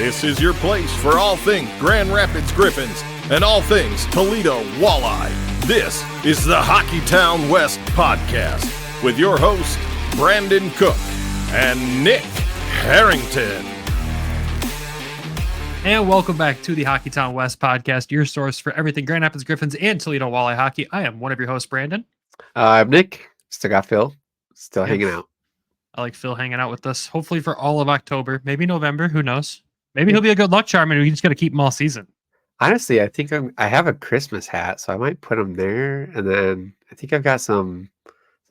This is your place for all things Grand Rapids Griffins and all things Toledo Walleye. This is the Hockeytown West Podcast with your host, Brandon Cook and Nick Harrington. And welcome back to the Hockeytown West Podcast, your source for everything Grand Rapids Griffins and Toledo Walleye hockey. I am one of your hosts, Brandon. I'm Nick. Still got Phil. Still hanging out. I like Phil hanging out with us, hopefully for all of October, maybe November, who knows? Maybe he'll be a good luck charm and we just got to keep him all season. Honestly, I think I have a Christmas hat, so I might put him there. And then I think I've got some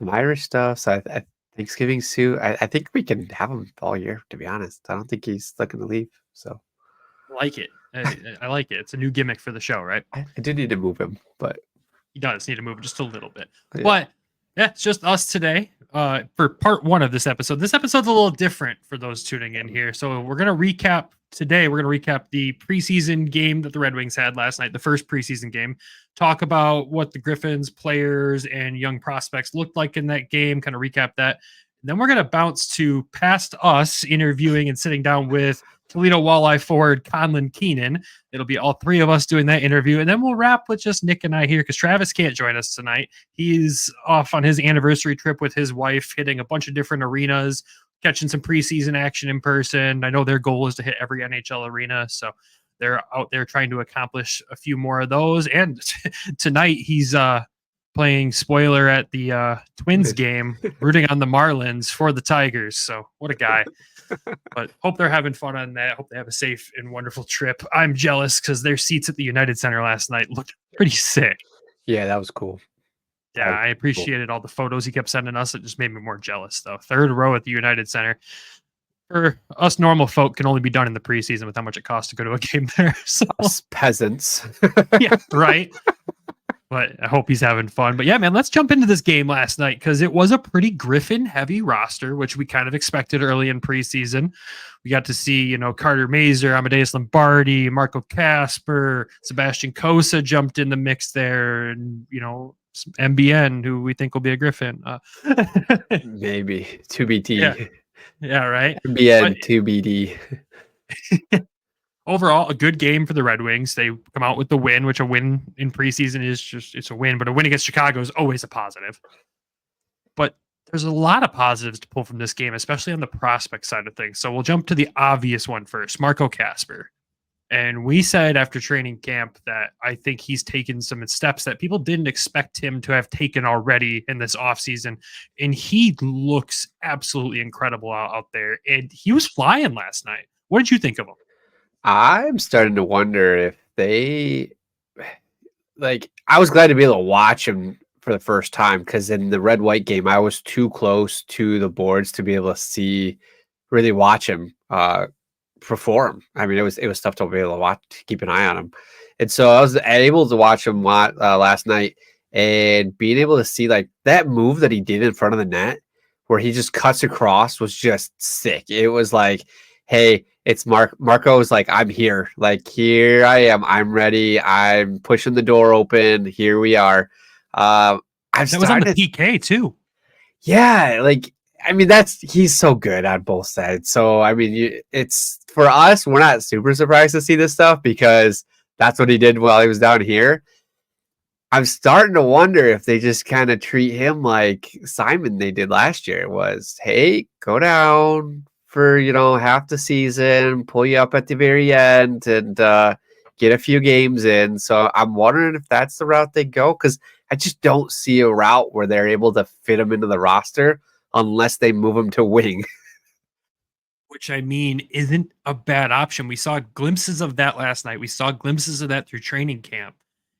Irish stuff. So I Thanksgiving suit. I think we can have him all year, to be honest. I don't think he's looking to leave. So I like it. I like it. It's a new gimmick for the show, right? I do need to move him, but he does need to move just a little bit. Yeah. But yeah, it's just us today for part one of this episode. This episode's a little different for those tuning in here. So we're going to recap today. We're going to recap the preseason game that the Red Wings had last night, the first preseason game. Talk about what the Griffins players and young prospects looked like in that game, kind of recap that. And then we're going to bounce to past us interviewing and sitting down with Toledo Walleye forward Conlan Keenan. It'll be all three of us doing that interview. And then we'll wrap with just Nick and I here because Travis can't join us tonight. He's off on his anniversary trip with his wife, hitting a bunch of different arenas, catching some preseason action in person. I know their goal is to hit every NHL arena. So they're out there trying to accomplish a few more of those. And tonight he's playing spoiler at the Twins game, rooting on the Marlins for the Tigers. So what a guy. But hope they're having fun on that. Hope they have a safe and wonderful trip. I'm jealous because their seats at the United Center last night looked pretty sick. yeah, that was cool. Yeah, I appreciated all the photos he kept sending us. It just made me more jealous, though. Third row at the United Center. For us normal folk can only be done in the preseason with how much it costs to go to a game there. So Us peasants. yeah, right. But I hope he's having fun. But yeah, man, let's jump into this game last night because it was a pretty Griffin heavy roster, which we kind of expected early in preseason. We got to see, Carter Mazur, Amadeus Lombardi, Marco Kasper, Sebastian Cosa jumped in the mix there, and MBN, who we think will be a Griffin. Maybe 2BT. Yeah, right. MBN 2BD. Overall, a good game for the Red Wings. They come out with the win, which a win in preseason it's a win, but a win against Chicago is always a positive. But there's a lot of positives to pull from this game, especially on the prospect side of things. So we'll jump to the obvious one first, Marco Kasper. And we said after training camp that I think he's taken some steps that people didn't expect him to have taken already in this offseason. And he looks absolutely incredible out there. And he was flying last night. What did you think of him? I'm starting to wonder if I was glad to be able to watch him for the first time because in the red-white game, I was too close to the boards to be able to really watch him perform. I mean, it was tough to be able to watch, keep an eye on him. And so I was able to watch him last night and being able to see like that move that he did in front of the net where he just cuts across was just sick. It was like, hey, it's Marco was like, I'm here. Like, here I am. I'm ready. I'm pushing the door open. Here we are. That was on the PK too. Yeah. He's so good on both sides. So, I mean, it's for us, we're not super surprised to see this stuff because that's what he did while he was down here. I'm starting to wonder if they just kind of treat him like Simon they did last year. It was, hey, go down for half the season, pull you up at the very end, and get a few games in. So I'm wondering if that's the route they go because I just don't see a route where they're able to fit him into the roster unless they move him to wing. Which I mean isn't a bad option. We saw glimpses of that last night. We saw glimpses of that through training camp.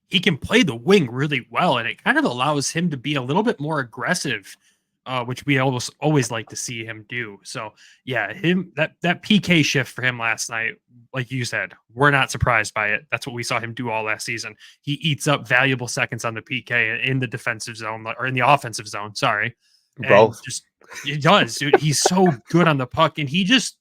He can play the wing really well, and it kind of allows him to be a little bit more aggressive. Which we always like to see him do. So yeah, that PK shift for him last night, like you said, we're not surprised by it. That's what we saw him do all last season. He eats up valuable seconds on the PK in the defensive zone or in the offensive zone. Sorry, both. He does, dude. He's so good on the puck, and he just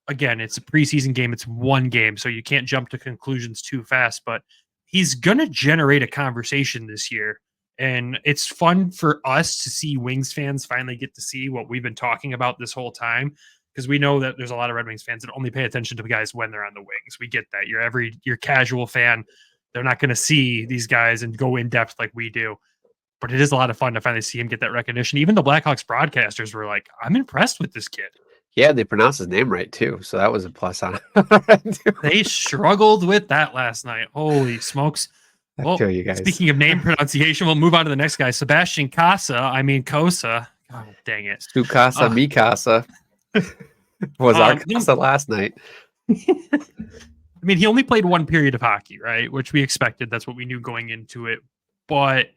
again, it's a preseason game. It's one game, so you can't jump to conclusions too fast. But he's gonna generate a conversation this year. And it's fun for us to see Wings fans finally get to see what we've been talking about this whole time because we know that there's a lot of Red Wings fans that only pay attention to the guys when they're on the wings. We get that. Your casual fan, they're not going to see these guys and go in depth like we do. But it is a lot of fun to finally see him get that recognition. Even the Blackhawks broadcasters were like, I'm impressed with this kid. Yeah, they pronounced his name right too. So that was a plus on it. They struggled with that last night. Holy smokes. Well, you guys. Speaking of name pronunciation, we'll move on to the next guy. Sebastian Kosa. Oh, dang it. Su casa, mi casa. Was our casa last night. I mean, he only played one period of hockey, right? Which we expected. That's what we knew going into it. But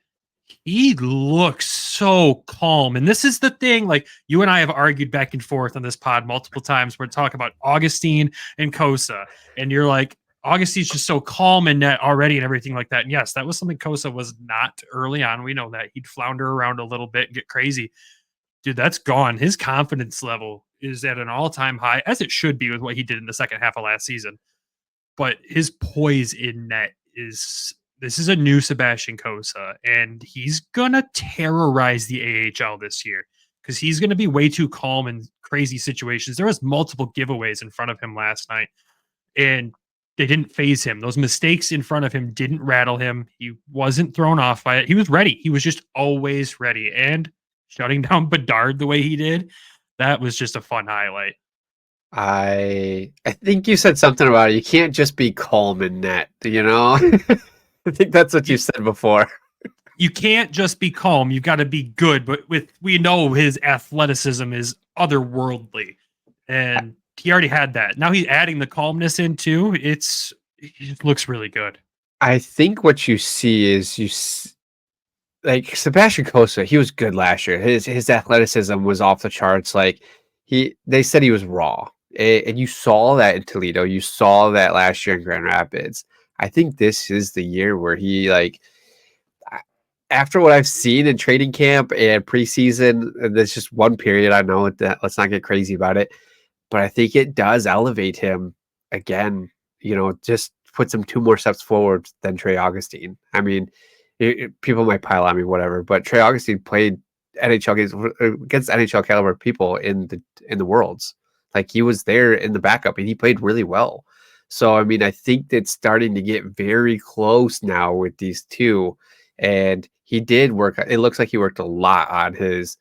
he looks so calm. And this is the thing, like you and I have argued back and forth on this pod multiple times. We're talking about Augustine and Kosa. And you're like, Augustine's just so calm in net already and everything like that. And yes, that was something Kosa was not early on. We know that. He'd flounder around a little bit and get crazy. Dude, that's gone. His confidence level is at an all-time high, as it should be with what he did in the second half of last season. But his poise in net this is a new Sebastian Kosa, and he's going to terrorize the AHL this year because he's going to be way too calm in crazy situations. There was multiple giveaways in front of him last night, and they didn't phase him. Those mistakes in front of him didn't rattle him. He wasn't thrown off by it. He was ready. He was just always ready. And shutting down Bedard the way he did, that was just a fun highlight. I think you said something about it. You can't just be calm in net, you know? I think that's what you said before. You can't just be calm. You've got to be good. But we know his athleticism is otherworldly. And he already had that. Now he's adding the calmness in too. It looks really good. I think what you see is like Sebastian Kosa, he was good last year. His athleticism was off the charts. Like they said he was raw. And you saw that in Toledo. You saw that last year in Grand Rapids. I think this is the year where he, like, after what I've seen in training camp and preseason, and there's just one period, I know that, let's not get crazy about it, but I think it does elevate him again, you know, just puts him 2 more steps forward than Trey Augustine. I mean, people might pile on me, whatever, but Trey Augustine played NHL games against NHL caliber people in the Worlds. Like, he was there in the backup and he played really well. So, I mean, I think it's starting to get very close now with these two. And he did work. It looks like he worked a lot on his,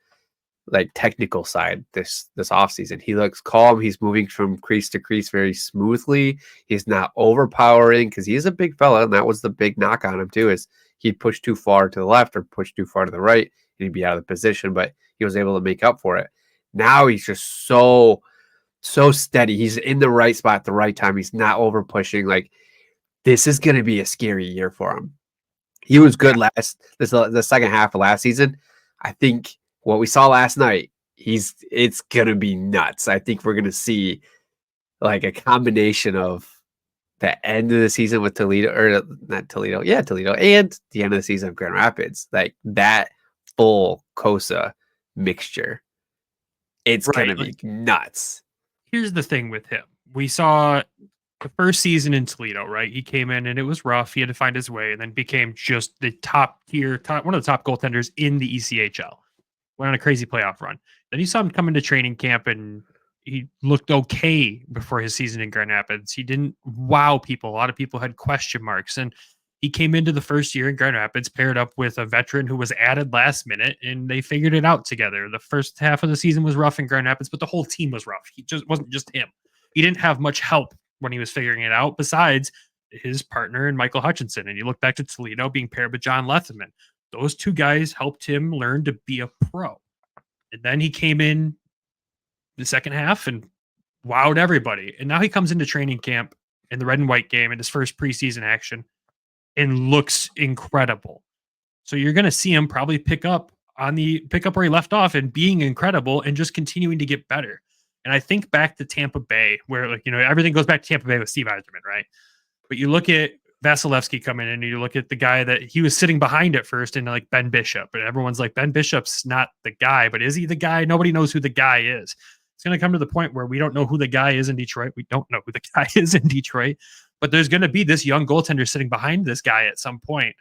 like, technical side this offseason. He looks calm. He's moving from crease to crease very smoothly. He's not overpowering because he is a big fella. And that was the big knock on him too, is he'd push too far to the left or push too far to the right and he'd be out of the position, but he was able to make up for it. Now he's just so steady. He's in the right spot at the right time. He's not over pushing. Like, this is going to be a scary year for him. He was good the second half of last season. I think what we saw last night, it's going to be nuts. I think we're going to see like a combination of the end of the season with Toledo, or not Toledo. Yeah, Toledo, and the end of the season of Grand Rapids. Like, that full Kosa mixture. It's going to be nuts. Here's the thing with him. We saw the first season in Toledo, right? He came in and it was rough. He had to find his way and then became just the one of the top goaltenders in the ECHL. Went on a crazy playoff run. Then you saw him come into training camp and he looked okay before his season in Grand Rapids. He didn't wow people. A lot of people had question marks, and he came into the first year in Grand Rapids paired up with a veteran who was added last minute, and they figured it out together. The first half of the season was rough in Grand Rapids, but the whole team was rough. He just wasn't just him. He didn't have much help when he was figuring it out besides his partner and Michael Hutchinson. And you look back to Toledo being paired with John Lethman. Those two guys helped him learn to be a pro. And then he came in the second half and wowed everybody. And now he comes into training camp in the red and white game in his first preseason action and looks incredible. So you're going to see him probably pick up where he left off and being incredible and just continuing to get better. And I think back to Tampa Bay, where, like, you know, everything goes back to Tampa Bay with Steve Yzerman, right? But you look at Vasilevsky coming in and you look at the guy that he was sitting behind at first, and like Ben Bishop, and everyone's like, Ben Bishop's not the guy, but is he the guy? Nobody knows who the guy is. It's going to come to the point where we don't know who the guy is in Detroit. We don't know who the guy is in Detroit, but there's going to be this young goaltender sitting behind this guy at some point,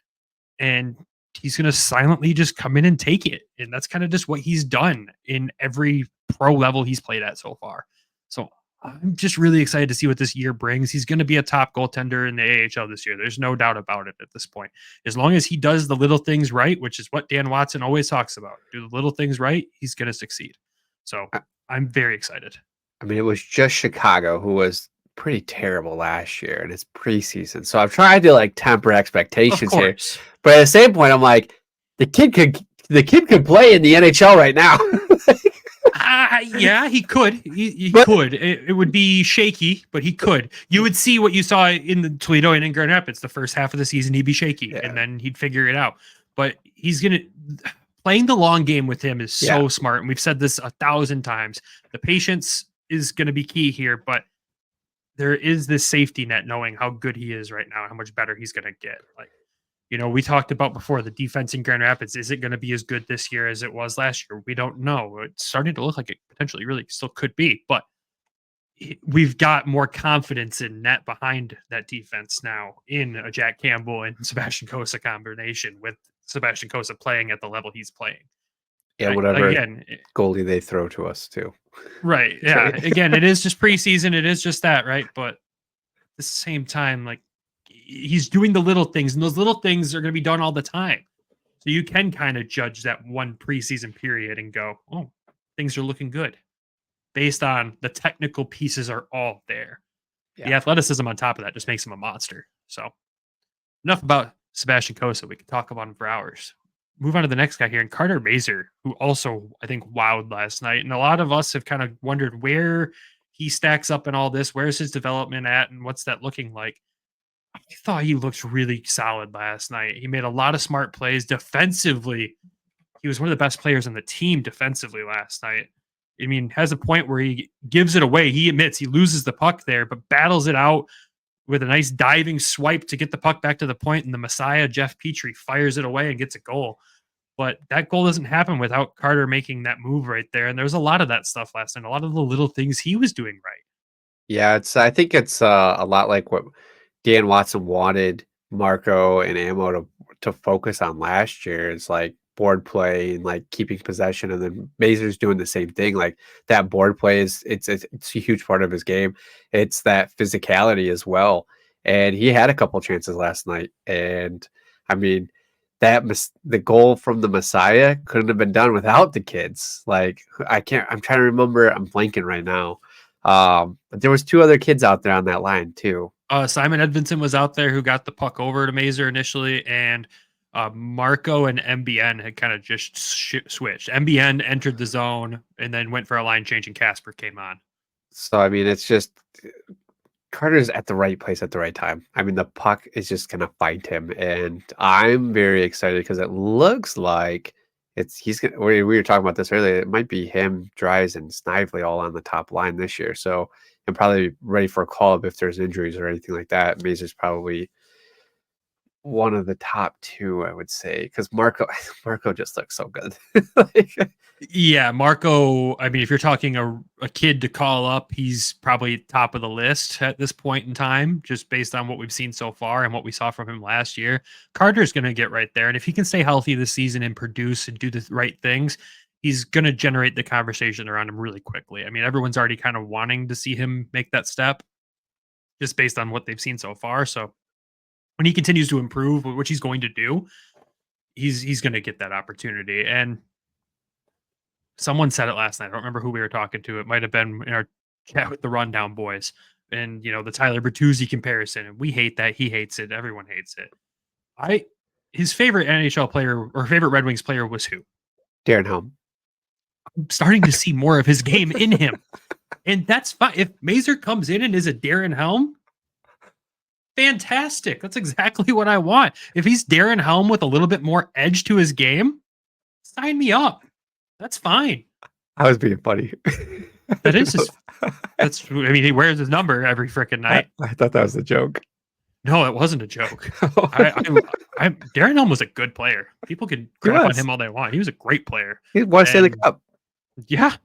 and he's going to silently just come in and take it. And that's kind of just what he's done in every pro level he's played at so far. So I'm just really excited to see what this year brings. He's going to be a top goaltender in the AHL this year. There's no doubt about it at this point. As long as he does the little things right, which is what Dan Watson always talks about, do the little things right, he's going to succeed. So I'm very excited. I mean, it was just Chicago who was pretty terrible last year, and it's preseason. So I'm trying to like temper expectations here. But at the same point, I'm like, the kid could play in the NHL right now. Yeah, he could. He could. It would be shaky, but he could. You would see what you saw in the Toledo and in Grand Rapids. The first half of the season, he'd be shaky, and then he'd figure it out. But he's gonna playing the long game with him is so smart, and we've said this 1,000 times. The patience is going to be key here, but there is this safety net knowing how good he is right now and how much better he's going to get. Like, we talked about before, the defense in Grand Rapids, is it going to be as good this year as it was last year? We don't know. It's starting to look like it potentially really still could be, but we've got more confidence in net behind that defense now in a Jack Campbell and Sebastian Cossa combination, with Sebastian Cossa playing at the level he's playing. Yeah, whatever goalie they throw to us too. Right. Yeah. Again, it is just preseason. It is just that, right? But at the same time, like, he's doing the little things, and those little things are going to be done all the time. So you can kind of judge that one preseason period and go, oh, things are looking good based on the technical pieces are all there. Yeah. The athleticism on top of that just makes him a monster. So enough about Sebastian Cossa. We could talk about him for hours. Move on to the next guy here, and Carter Mazur, who also, I think, wowed last night. And a lot of us have kind of wondered where he stacks up in all this. Where's his development at, and what's that looking like? I thought he looked really solid last night. He made a lot of smart plays defensively. He was one of the best players on the team defensively last night. I mean, has a point where he gives it away. He admits he loses the puck there, but battles it out with a nice diving swipe to get the puck back to the point, and the Messiah, Jeff Petrie, fires it away and gets a goal. But that goal doesn't happen without Carter making that move right there. And there's a lot of that stuff last night, a lot of the little things he was doing right. Yeah, I think it's a lot like what Dan Watson wanted Marco and Ammo to focus on last year. It's like board play and like keeping possession, and then Mazur's doing the same thing. Like that board play it's a huge part of his game. It's that physicality as well. And he had a couple chances last night, and I mean, the goal from the Messiah couldn't have been done without the kids. Like I'm trying to remember, I'm blanking right now. But there was 2 other kids out there on that line too. Simon Edvinson was out there, who got the puck over to Mazur initially, and Marco and MBN had kind of just switched. MBN entered the zone and then went for a line change, and Casper came on. So, I mean, it's just Carter's at the right place at the right time. I mean, the puck is just going to find him, and I'm very excited because it looks like we were talking about this earlier. It might be him, Dries, and Snively all on the top line this year. So I'm probably ready for a call-up if there's injuries or anything like that. Mazur's probably one of the top 2, I would say, because Marco just looks so good. Yeah, Marco, I mean, if you're talking a kid to call up, he's probably top of the list at this point in time, just based on what we've seen so far and what we saw from him last year. Carter's going to get right there. And if he can stay healthy this season and produce and do the right things, he's going to generate the conversation around him really quickly. I mean, everyone's already kind of wanting to see him make that step just based on what they've seen so far. So when he continues to improve, which he's going to do, he's going to get that opportunity. And someone said it last night. I don't remember who we were talking to. It might have been in our chat with the Rundown boys, and the Tyler Bertuzzi comparison. And we hate that. He hates it. Everyone hates it. His favorite NHL player or favorite Red Wings player was who? Darren Helm. I'm starting to see more of his game in him, and that's fine. If Mazur comes in and is a Darren Helm, fantastic. That's exactly what I want. If he's Darren Helm with a little bit more edge to his game, sign me up. That's fine. I was being funny. That is I mean, he wears his number every freaking night. I thought that was a joke. No, it wasn't a joke. Darren Helm was a good player. People can crap on him all they want. He was a great player. He won Stanley Cup. Yeah.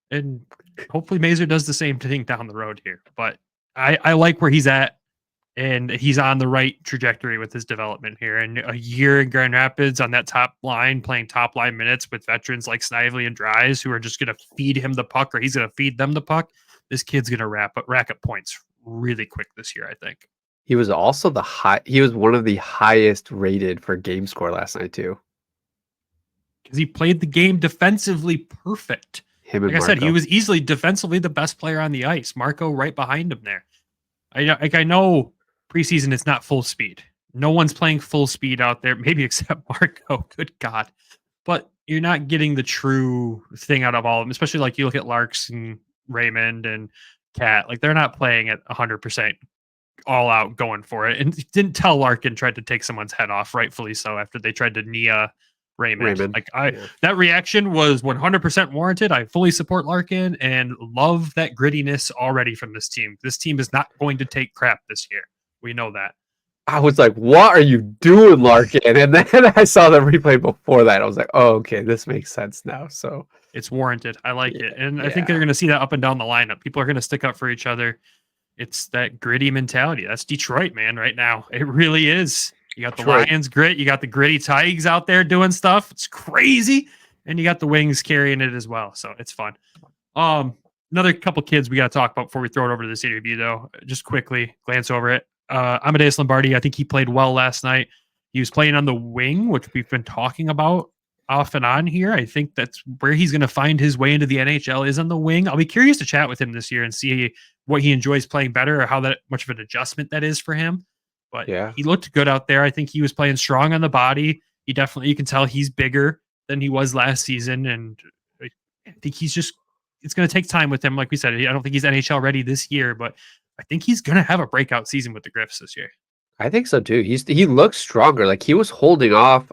And hopefully Mazur does the same thing down the road here. But I like where he's at. And he's on the right trajectory with his development here. And a year in Grand Rapids on that top line, playing top line minutes with veterans like Snively and Dries, who are just going to feed him the puck, or he's going to feed them the puck. this kid's going to rack up points really quick this year, I think. He was also he was one of the highest rated for game score last night too. Because he played the game defensively perfect. Like I said, he was easily defensively the best player on the ice. Marco right behind him there. I know preseason is not full speed. No one's playing full speed out there, maybe except Marco. Good God. But you're not getting the true thing out of all of them, especially like you look at Larks and Raymond and Cat. Like they're not playing at 100% all out going for it. And didn't tell Larkin tried to take someone's head off, rightfully so, after they tried to Nia Raymond. That reaction was 100% warranted. I fully support Larkin and love that grittiness already from this team. This team is not going to take crap this year. We know that. I was like, what are you doing, Larkin? And then I saw the replay before that. I was like, oh, okay, this makes sense now. So it's warranted. I like it. And I think they're going to see that up and down the lineup. People are going to stick up for each other. It's that gritty mentality. That's Detroit, man, right now. It really is. You got the Lions grit. You got the gritty Tigers out there doing stuff. It's crazy. And you got the Wings carrying it as well. So it's fun. Another couple kids we got to talk about before we throw it over to the city review, though. Just quickly glance over it. Amadeus Lombardi, I think he played well last night. He was playing on the wing, which we've been talking about off and on here. I think that's where he's going to find his way into the NHL is on the wing. I'll be curious to chat with him this year and see what he enjoys playing better or how that much of an adjustment that is for him. But he looked good out there. I think he was playing strong on the body. You can tell he's bigger than he was last season. And I think it's going to take time with him. Like we said, I don't think he's NHL ready this year, but I think he's going to have a breakout season with the Griffs this year. I think so too. He looks stronger. Like he was holding off.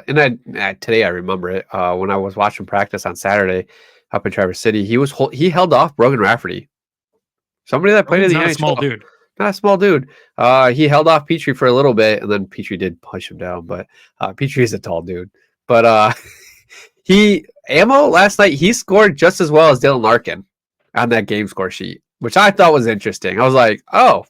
Today I remember it when I was watching practice on Saturday up in Traverse City. He held off Brogan Rafferty, somebody that played in the NHL. Not a small dude. Not a small dude. He held off Petrie for a little bit, and then Petrie did push him down. But Petrie is a tall dude. But Ammo last night, he scored just as well as Dylan Larkin on that game score sheet, which I thought was interesting. I was like, oh,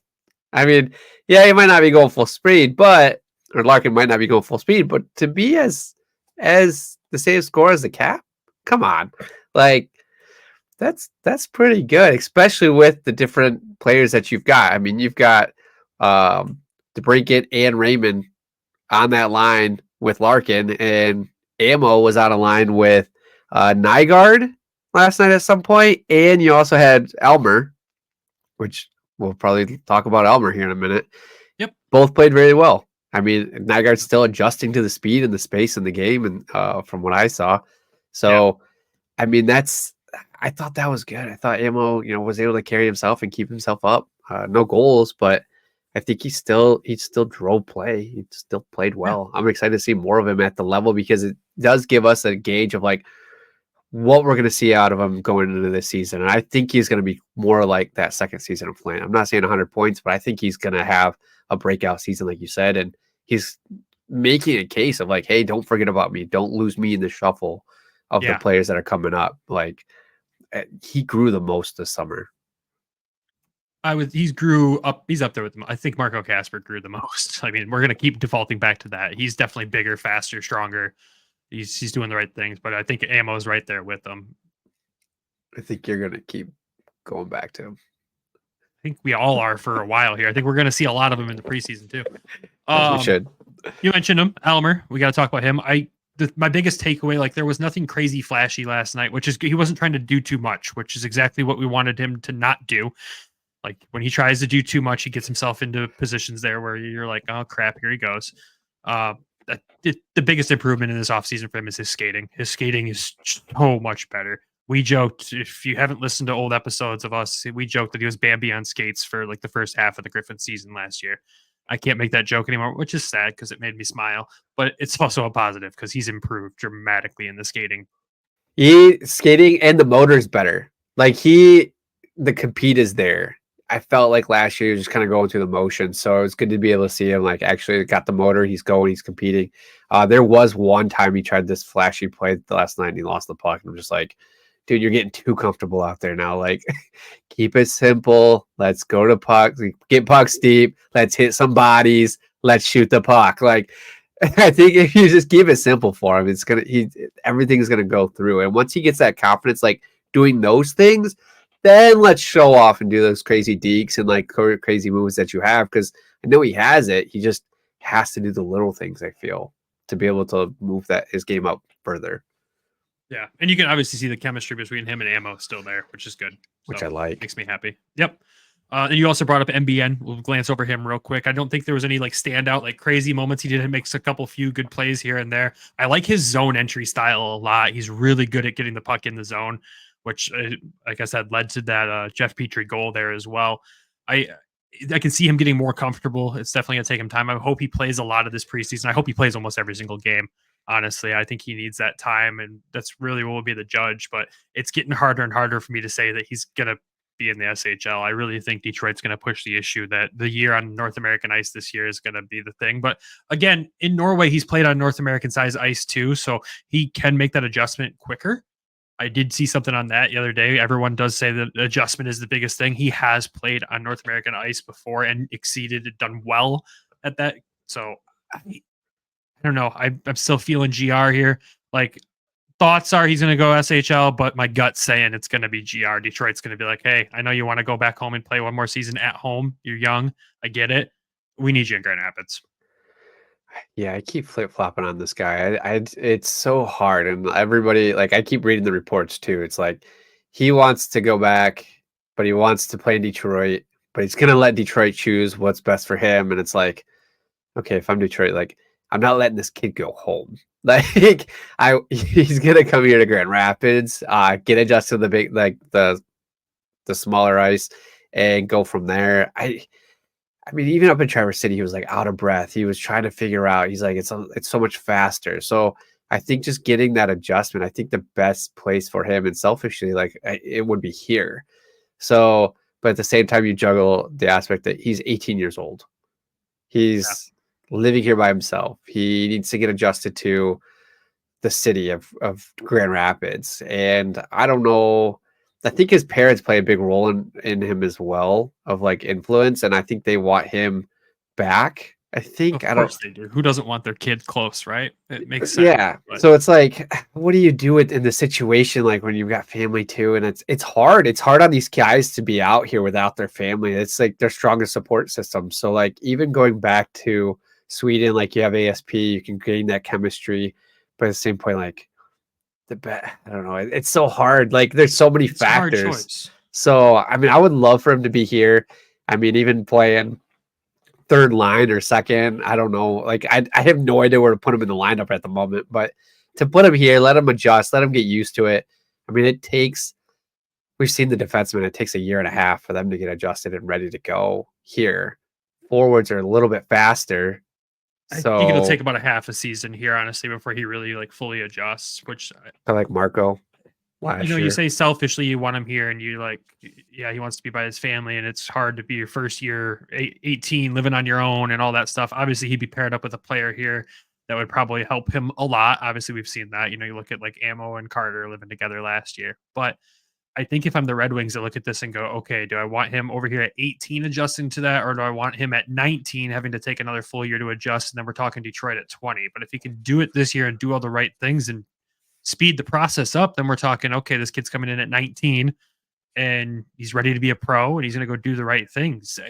I mean, yeah, he might not be going full speed, or Larkin might not be going full speed, but to be as the same score as the Cap, come on, like that's pretty good, especially with the different players that you've got. I mean, you've got DeBrincat and Raymond on that line with Larkin, and Ammo was on a line with Nygård last night at some point, and you also had Elmer, which we'll probably talk about Elmer here in a minute. Yep. Both played really well. I mean, Nygård's still adjusting to the speed and the space in the game, and from what I saw. So, I mean, I thought that was good. I thought Ammo, was able to carry himself and keep himself up. No goals, but I think he still drove play. He still played well. I'm excited to see more of him at the level because it does give us a gauge of like what we're going to see out of him going into this season. And I think he's going to be more like that second season of playing. I'm not saying 100 points, but I think he's going to have a breakout season, like you said. And he's making a case of like, hey, don't forget about me. Don't lose me in the shuffle of the players that are coming up. Like he grew the most this summer. He's up there with them. I think Marco Kasper grew the most. I mean, we're going to keep defaulting back to that. He's definitely bigger, faster, stronger. He's doing the right things, but I think Ammo's right there with him. I think you're going to keep going back to him. I think we all are for a while here. I think we're going to see a lot of him in the preseason too. We should. You mentioned him, Elmer. We got to talk about him. My biggest takeaway, like there was nothing crazy flashy last night, which is he wasn't trying to do too much, which is exactly what we wanted him to not do. Like when he tries to do too much, he gets himself into positions there where you're like, oh crap, here he goes. The biggest improvement in this offseason for him is his skating. His skating is so much better. We joked, if you haven't listened to old episodes of us, we joked that he was Bambi on skates for like the first half of the Griffins season last year. I can't make that joke anymore, which is sad because it made me smile, but it's also a positive because he's improved dramatically in the skating. Skating and the motor's better. Like the compete is there. I felt like last year he was just kind of going through the motions. So it was good to be able to see him like actually got the motor. He's going, he's competing. There was one time he tried this flashy play last night and he lost the puck. And I'm just like, dude, you're getting too comfortable out there now. Like, keep it simple. Let's go to pucks. Get pucks deep. Let's hit some bodies. Let's shoot the puck. Like, I think if you just keep it simple for him, everything's gonna go through. And once he gets that confidence, like doing those things, then let's show off and do those crazy dekes and like crazy moves that you have. Because I know he has it. He just has to do the little things, I feel, to be able to move his game up further. Yeah, and you can obviously see the chemistry between him and Ammo still there, which is good. Which I like. Makes me happy. Yep. And you also brought up MBN. We'll glance over him real quick. I don't think there was any like standout, like crazy moments. He did make a few good plays here and there. I like his zone entry style a lot. He's really good at getting the puck in the zone, which, like I said, led to that Jeff Petrie goal there as well. I can see him getting more comfortable. It's definitely going to take him time. I hope he plays a lot of this preseason. I hope he plays almost every single game. Honestly, I think he needs that time, and that's really what will be the judge. But it's getting harder and harder for me to say that he's going to be in the SHL. I really think Detroit's going to push the issue that the year on North American ice this year is going to be the thing. But again, in Norway, he's played on North American size ice too, so he can make that adjustment quicker. I did see something on that the other day. Everyone does say that adjustment is the biggest thing. He has played on North American ice before and done well at that. So I don't know. I'm still feeling GR here. Like, thoughts are he's going to go SHL, but my gut's saying it's going to be GR. Detroit's going to be like, hey, I know you want to go back home and play one more season at home. You're young. I get it. We need you in Grand Rapids. Yeah, I keep flip-flopping on this guy. It's so hard. And everybody, like, I keep reading the reports too. It's like he wants to go back, but he wants to play in Detroit, but he's going to let Detroit choose what's best for him. And it's like, okay, if I'm Detroit, like, I'm not letting this kid go home. Like, he's going to come here to Grand Rapids, get adjusted to the big, like the smaller ice and go from there. I mean, even up in Traverse City, he was like out of breath. He was trying to figure out. He's like, it's so much faster. So I think just getting that adjustment, I think the best place for him, and selfishly, like, it would be here. So, but at the same time, you juggle the aspect that he's 18 years old. He's living here by himself. He needs to get adjusted to the city of Grand Rapids. And I don't know. I think his parents play a big role in him as well, of like influence, and I think they want him back. I think of course they do. Who doesn't want their kid close, right? It makes sense. Yeah. But So it's like, what do you do in the situation like when you've got family too? And it's hard. It's hard on these guys to be out here without their family. It's like their strongest support system. So like even going back to Sweden, like you have ASP, you can gain that chemistry, but at the same point, like I don't know. It's so hard. Like there's so many factors. So I mean, I would love for him to be here. I mean, even playing third line or second, I don't know. Like I have no idea where to put him in the lineup at the moment. But to put him here, let him adjust, let him get used to it. I mean, we've seen the defensemen. It takes a year and a half for them to get adjusted and ready to go. Here, forwards are a little bit faster. So I think it'll take about a half a season here, honestly, before he really like fully adjusts. Which I like Marco. You say selfishly you want him here, and you like, yeah, he wants to be by his family, and it's hard to be your first year 18 living on your own and all that stuff. Obviously, he'd be paired up with a player here that would probably help him a lot. Obviously, we've seen that. You look at like Ammo and Carter living together last year, but I think if I'm the Red Wings, I look at this and go, okay, do I want him over here at 18 adjusting to that, or do I want him at 19 having to take another full year to adjust? And then we're talking Detroit at 20. But if he can do it this year and do all the right things and speed the process up, then we're talking, okay, this kid's coming in at 19 and he's ready to be a pro and he's going to go do the right things.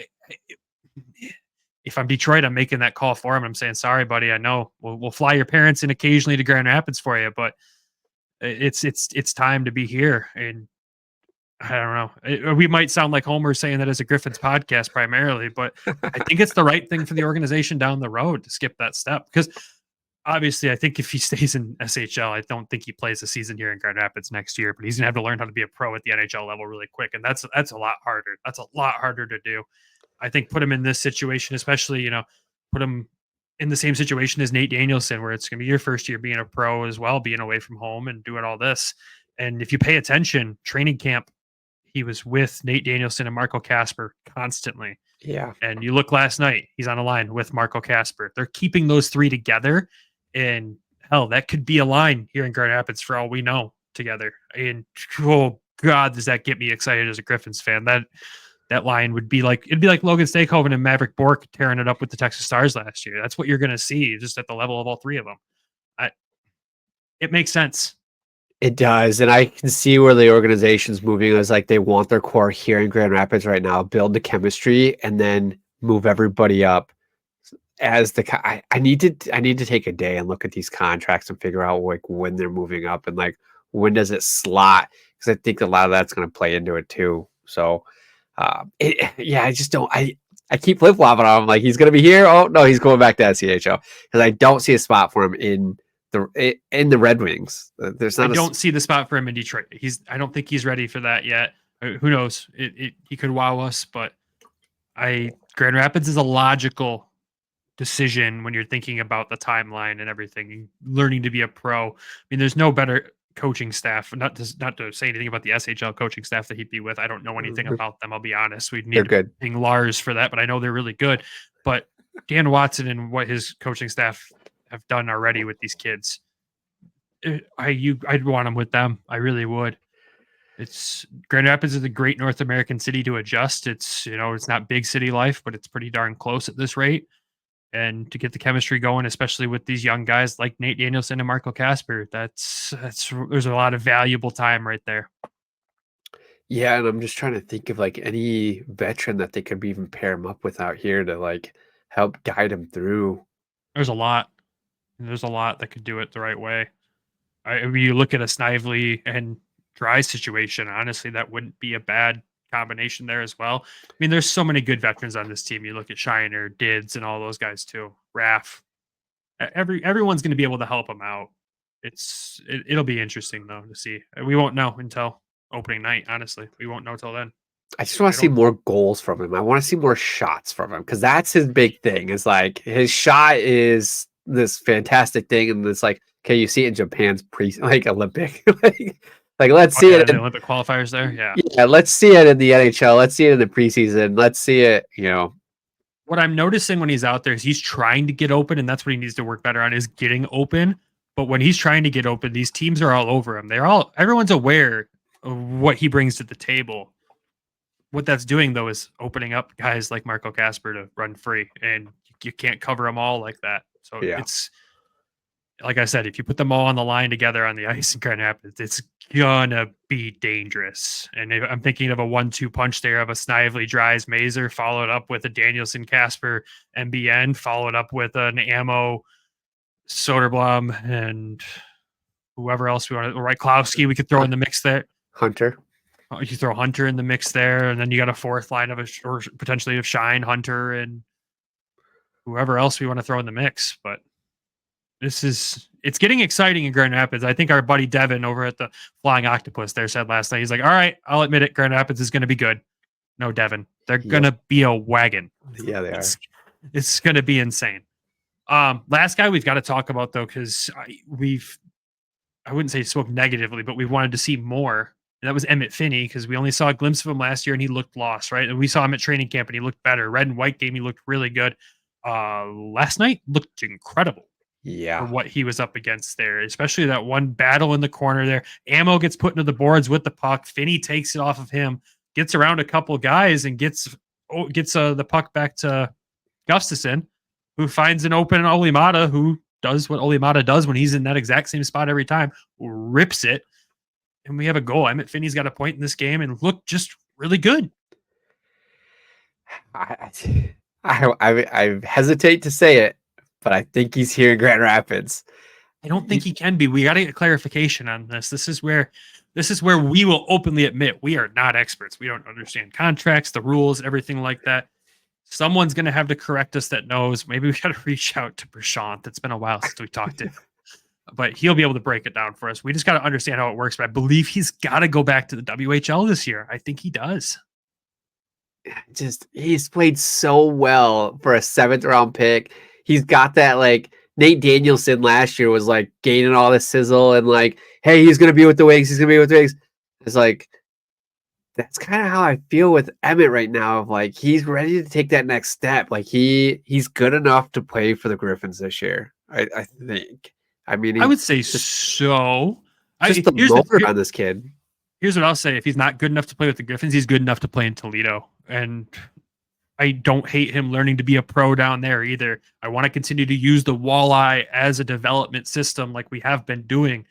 If I'm Detroit, I'm making that call for him. I'm saying, sorry, buddy, I know we'll fly your parents in occasionally to Grand Rapids for you, but it's time to be here. And I don't know. We might sound like Homer saying that as a Griffins podcast primarily, but I think it's the right thing for the organization down the road to skip that step. Because obviously, I think if he stays in SHL, I don't think he plays a season here in Grand Rapids next year, but he's going to have to learn how to be a pro at the NHL level really quick. And that's a lot harder. That's a lot harder to do. I think put him in this situation, especially, put him in the same situation as Nate Danielson, where it's going to be your first year being a pro as well, being away from home and doing all this. And if you pay attention, training camp, he was with Nate Danielson and Marco Kasper constantly. Yeah. And you look last night, he's on a line with Marco Kasper. They're keeping those three together. And hell, that could be a line here in Grand Rapids for all we know together. And oh God, does that get me excited as a Griffins fan? That line would be like, it'd be like Logan Stakehoven and Maverick Bork tearing it up with the Texas Stars last year. That's what you're going to see just at the level of all three of them. It makes sense. It does, and I can see where the organization's moving. It's like they want their core here in Grand Rapids right now, build the chemistry, and then move everybody up. As I need to take a day and look at these contracts and figure out like when they're moving up and like when does it slot, because I think a lot of that's going to play into it too. So, I just don't. I keep flip flopping on him. Like he's going to be here. Oh no, he's going back to SCHL because I don't see a spot for him in the Red Wings. There's not. I don't see the spot for him in Detroit. I don't think he's ready for that yet. Who knows? He could wow us, but Grand Rapids is a logical decision when you're thinking about the timeline and everything. Learning to be a pro. I mean, there's no better coaching staff. Not to say anything about the SHL coaching staff that he'd be with. I don't know anything about them. I'll be honest. We'd need to bring Lars for that, but I know they're really good. But Dan Watson and what his coaching staff have done already with these kids, I'd want them with them. I really would. It's Grand Rapids is a great North American city to adjust. It's it's not big city life, but it's pretty darn close at this rate. And to get the chemistry going, especially with these young guys like Nate Danielson and Marco Kasper, there's a lot of valuable time right there. Yeah, and I'm just trying to think of like any veteran that they could even pair him up with out here to like help guide him through. There's a lot. There's a lot that could do it the right way. I mean, you look at a Snively and Dry situation, honestly, that wouldn't be a bad combination there as well. I mean, there's so many good veterans on this team. You look at Shiner, Dids, and all those guys too. Raff. Everyone's going to be able to help them out. It'll be interesting though to see. We won't know until opening night. Honestly, we won't know till then. I just want to see more goals from him. I want to see more shots from him because that's his big thing. Is like his shot is this fantastic thing, and it's like, okay, you see it in Japan's Olympic. Like let's see it in the Olympic qualifiers there. Yeah, let's see it in the NHL. Let's see it in the preseason. Let's see it. What I'm noticing when he's out there is he's trying to get open, and that's what he needs to work better on is getting open. But when he's trying to get open, these teams are all over him. Everyone's aware of what he brings to the table. What that's doing though is opening up guys like Marco Kasper to run free, and you can't cover them all like that. So It's like I said, if you put them all on the line together on the ice in Grand Rapids, it's gonna be dangerous. And I'm thinking of a 1-2 punch there of a Snively, Dries, Mazer, followed up with a Danielson, Kasper, MBN, followed up with an Ammo, Soderblom, and whoever else we want. Ryklowski, we could throw in the mix there. Hunter. You throw Hunter in the mix there, and then you got a fourth line or potentially of Shine, Hunter, and whoever else we want to throw in the mix. But it's getting exciting in Grand Rapids. I think our buddy Devin over at the Flying Octopus there said last night, he's like, all right, I'll admit it, Grand Rapids is going to be good. No, Devin, they're going to be a wagon. Yeah, they are. It's going to be insane. Last guy we've got to talk about though, because I wouldn't say spoke negatively, but we wanted to see more. And that was Emmett Finney, because we only saw a glimpse of him last year and he looked lost, right? And we saw him at training camp and he looked better. Red and white game, he looked really good. Last night looked incredible. Yeah. For what he was up against there, especially that one battle in the corner there. Ammo gets put into the boards with the puck. Finney takes it off of him, gets around a couple guys, and gets the puck back to Gustafson, who finds an open Olimata, who does what Olimata does when he's in that exact same spot every time, rips it, and we have a goal. Emmett Finney's got a point in this game and looked just really good. I hesitate to say it, but I think he's here in Grand Rapids. I don't think he can be. We got to get clarification on this. This is where we will openly admit we are not experts. We don't understand contracts, the rules, everything like that. Someone's going to have to correct us that knows. Maybe we got to reach out to Prashant. It's been a while since we talked to him, but he'll be able to break it down for us. We just got to understand how it works. But I believe he's got to go back to the WHL this year. I think he does. He's played so well for a 7th round pick. He's got that, like, Nate Danielson last year was like gaining all this sizzle and like, hey, he's going to be with the Wings. He's going to be with the Wings. It's like, that's kind of how I feel with Emmett right now. Of like, he's ready to take that next step. Like he's good enough to play for the Griffins this year. I think. I mean, I would say so. Just the motor on this kid. Here's what I'll say. If he's not good enough to play with the Griffins, he's good enough to play in Toledo. And I don't hate him learning to be a pro down there either. I want to continue to use the Walleye as a development system like we have been doing.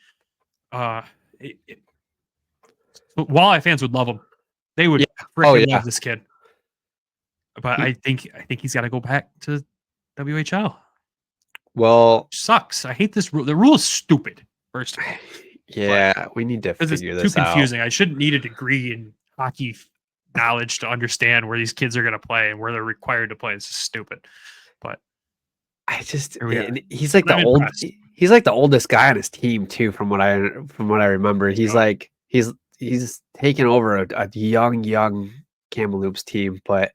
Walleye fans would love him. They would freaking love this kid. But I think he's got to go back to WHL. Well, sucks. I hate this rule. The rule is stupid. First of all, yeah, we need to figure this out. Too confusing. I shouldn't need a degree in hockey knowledge to understand where these kids are going to play and where they're required to play. It's just stupid. But he's like he's like the oldest guy on his team too, from what I remember. He's like he's taken over a young Kamloops team, but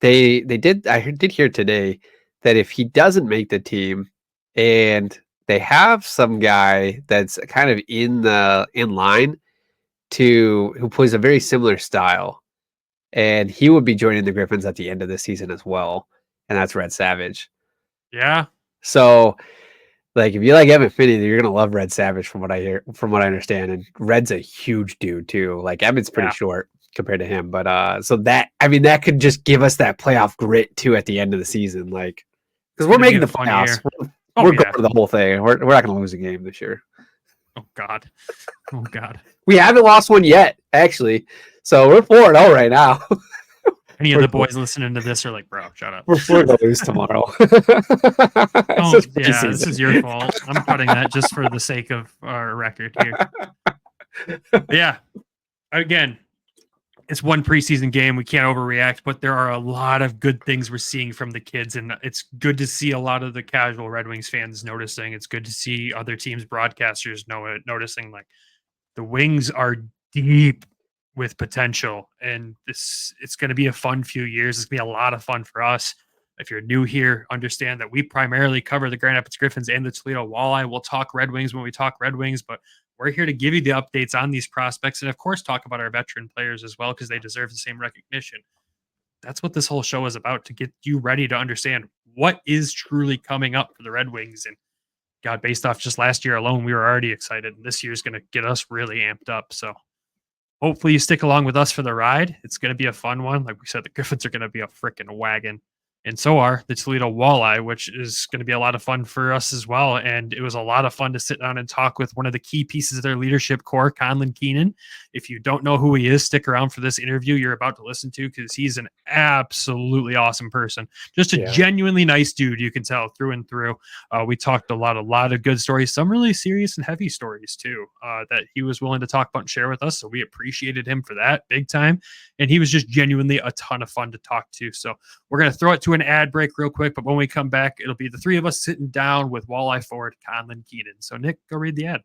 I did hear today that if he doesn't make the team and they have some guy that's kind of in line who plays a very similar style, and he would be joining the Griffins at the end of the season as well, and that's Red Savage. Yeah. So, like, if you like Evan Finney, you're gonna love Red Savage, from what I understand. And Red's a huge dude too. Like, Evan's pretty short compared to him, but so that could just give us that playoff grit too at the end of the season, like, because we're making the playoffs. We're going for the whole thing. We're not gonna lose a game this year. Oh God. We haven't lost one yet, actually. So we're 4-0 right now. Any of the boys listening to this are like, bro, shut up. We're going to lose tomorrow. This is your fault. I'm cutting that just for the sake of our record here. Yeah. Again, it's one preseason game. We can't overreact, but there are a lot of good things we're seeing from the kids, and it's good to see a lot of the casual Red Wings fans noticing. It's good to see other teams' broadcasters noticing, like, the Wings are deep with potential, and it's going to be a fun few years. It's going to be a lot of fun for us. If you're new here, understand that we primarily cover the Grand Rapids Griffins and the Toledo Walleye. We'll talk Red Wings when we talk Red Wings, but we're here to give you the updates on these prospects, and of course talk about our veteran players as well, because they deserve the same recognition. That's what this whole show is about, to get you ready to understand what is truly coming up for the Red Wings. And God, based off just last year alone, we were already excited, and this year's going to get us really amped up. So hopefully you stick along with us for the ride. It's going to be a fun one. Like we said, the Griffins are going to be a freaking wagon. And so are the Toledo Walleye, which is going to be a lot of fun for us as well. And it was a lot of fun to sit down and talk with one of the key pieces of their leadership core, Conlan Keenan. If you don't know who he is, stick around for this interview you're about to listen to, because he's an absolutely awesome person. Just a genuinely nice dude, you can tell through and through. We talked a lot of good stories, some really serious and heavy stories too, that he was willing to talk about and share with us. So we appreciated him for that big time. And he was just genuinely a ton of fun to talk to. So we're going to throw it to an ad break real quick, but when we come back, it'll be the three of us sitting down with Walleye forward Conlan Keenan. So Nick, go read the ad.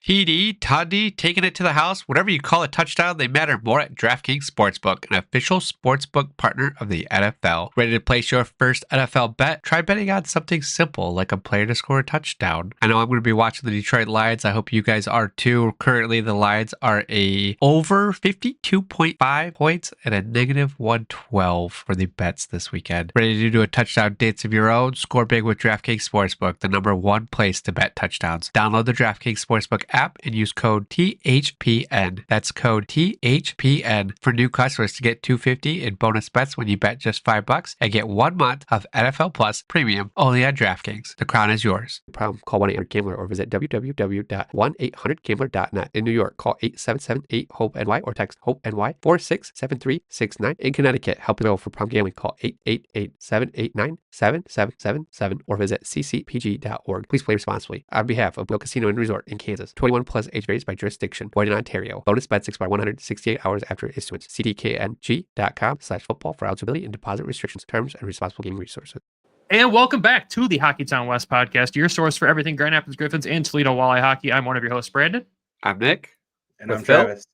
TD, Toddy, taking it to the house, whatever you call a touchdown, they matter more at DraftKings Sportsbook, an official sportsbook partner of the NFL. Ready to place your first NFL bet? Try betting on something simple, like a player to score a touchdown. I know I'm going to be watching the Detroit Lions. I hope you guys are too. Currently, the Lions are a over 52.5 points and a negative 112 for the bets this weekend. Ready to do a touchdown dance of your own? Score big with DraftKings Sportsbook, the number one place to bet touchdowns. Download the DraftKings Sportsbook app and use code THPN. That's code THPN for new customers to get $250 in bonus bets when you bet just $5 and get 1 month of NFL Plus Premium only on DraftKings. The crown is yours. Problem? Call 1-800-GAMBLER or visit www.1800gambler.net. In New York, call 877-8-HOPE-NY or text HOPE-NY 467369. In Connecticut, help available for problem gambling. Call 888-789-7777 or visit ccpg.org. Please play responsibly. On behalf of Will Casino and Resort in Kansas, 21 plus, age varies by jurisdiction. Void in Ontario. Bonus bets expire 168 hours after issuance. cdkng.com/football for eligibility and deposit restrictions, terms, and responsible gaming resources. And welcome back to the Hockeytown West Podcast, your source for everything Grand Rapids Griffins and Toledo Walleye hockey. I'm one of your hosts, Brandon. I'm Nick. And I'm Travis.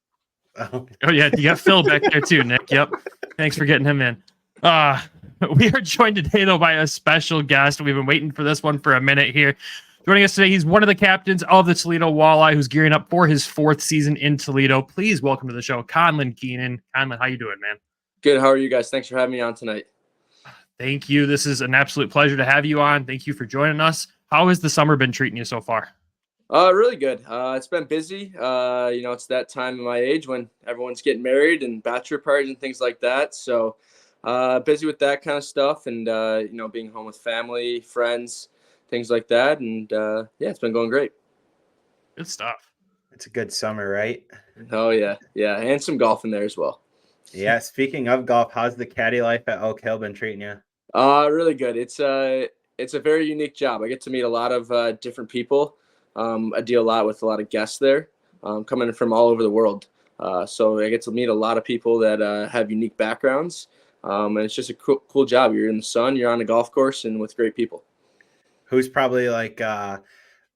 Oh yeah, you got Phil back there too, Nick. Yep. Thanks for getting him in. We are joined today though by a special guest. We've been waiting for this one for a minute here. Joining us today, he's one of the captains of the Toledo Walleye, who's gearing up for his 4th season in Toledo. Please welcome to the show, Conlan Keenan. Conlan, how you doing, man? Good. How are you guys? Thanks for having me on tonight. Thank you. This is an absolute pleasure to have you on. Thank you for joining us. How has the summer been treating you so far? Really good. It's been busy. It's that time of my age when everyone's getting married and bachelor parties and things like that. So busy with that kind of stuff and, being home with family, friends, things like that. And, it's been going great. Good stuff. It's a good summer, right? Oh yeah, and some golf in there as well. Yeah. Speaking of golf, how's the caddy life at Oak Hill been treating you? Really good. It's a very unique job. I get to meet a lot of different people. I deal a lot with a lot of guests there, coming from all over the world. So I get to meet a lot of people that have unique backgrounds, and it's just a cool job. You're in the sun, you're on a golf course, and with great people. Who's probably like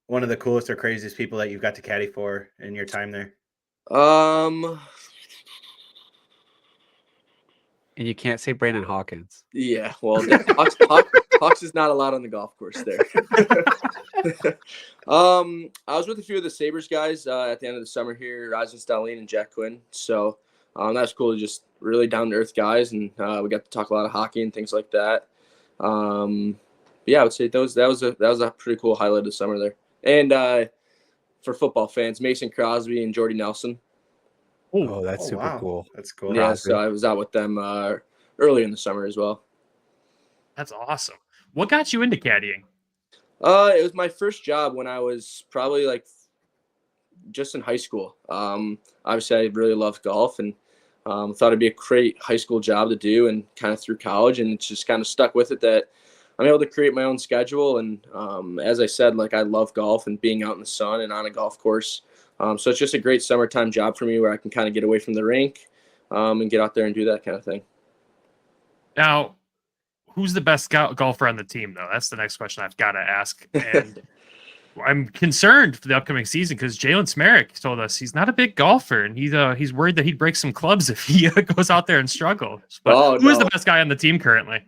one of the coolest or craziest people that you've got to caddy for in your time there? And you can't say Brandon Hawkins. Yeah, well, Hawks is not allowed on the golf course there. I was with a few of the Sabres guys at the end of the summer here, Rajan Stalin and Jack Quinn. So that was cool, just really down-to-earth guys, and we got to talk a lot of hockey and things like that. Yeah, I would say that was a pretty cool highlight of the summer there. And for football fans, Mason Crosby and Jordy Nelson. Oh, that's super cool. That's cool. Yeah, so I was out with them early in the summer as well. That's awesome. What got you into caddying? It was my first job when I was probably like just in high school. Obviously, I really loved golf and thought it'd be a great high school job to do, and kind of through college, and it's just kind of stuck with it that I'm able to create my own schedule. And as I said, like, I love golf and being out in the sun and on a golf course. So it's just a great summertime job for me where I can kind of get away from the rink and get out there and do that kind of thing. Now, who's the best golfer on the team, though? That's the next question I've got to ask. And I'm concerned for the upcoming season because Jalen Smerrick told us he's not a big golfer, and he's worried that he'd break some clubs if he goes out there and struggles. But who is the best guy on the team currently?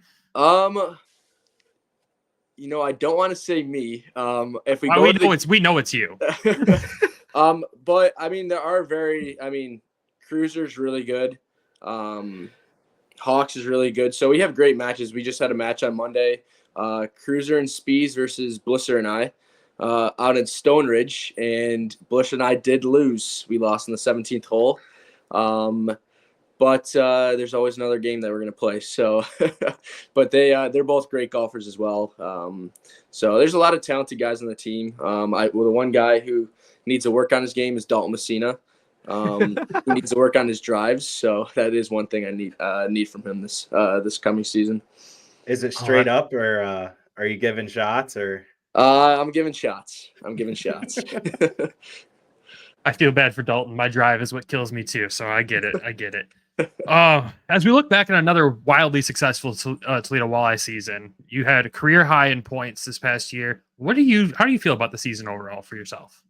You know, I don't want to say me. If we we know it's you. But I mean, Cruiser's really good. Hawks is really good. So we have great matches. We just had a match on Monday. Cruiser and Spees versus Blisser and I out in Stone Ridge, and Blisser and I did lose. We lost in the 17th hole. But there's always another game that we're going to play. So, but they're both great golfers as well. So there's a lot of talented guys on the team. The one guy who needs to work on his game is Dalton Messina. Who needs to work on his drives. So that is one thing I need from him this coming season. Is it straight up, or are you giving shots, or? I'm giving shots. I feel bad for Dalton. My drive is what kills me too. So I get it. As we look back at another wildly successful Toledo Walleye season, you had a career high in points this past year. How do you feel about the season overall for yourself?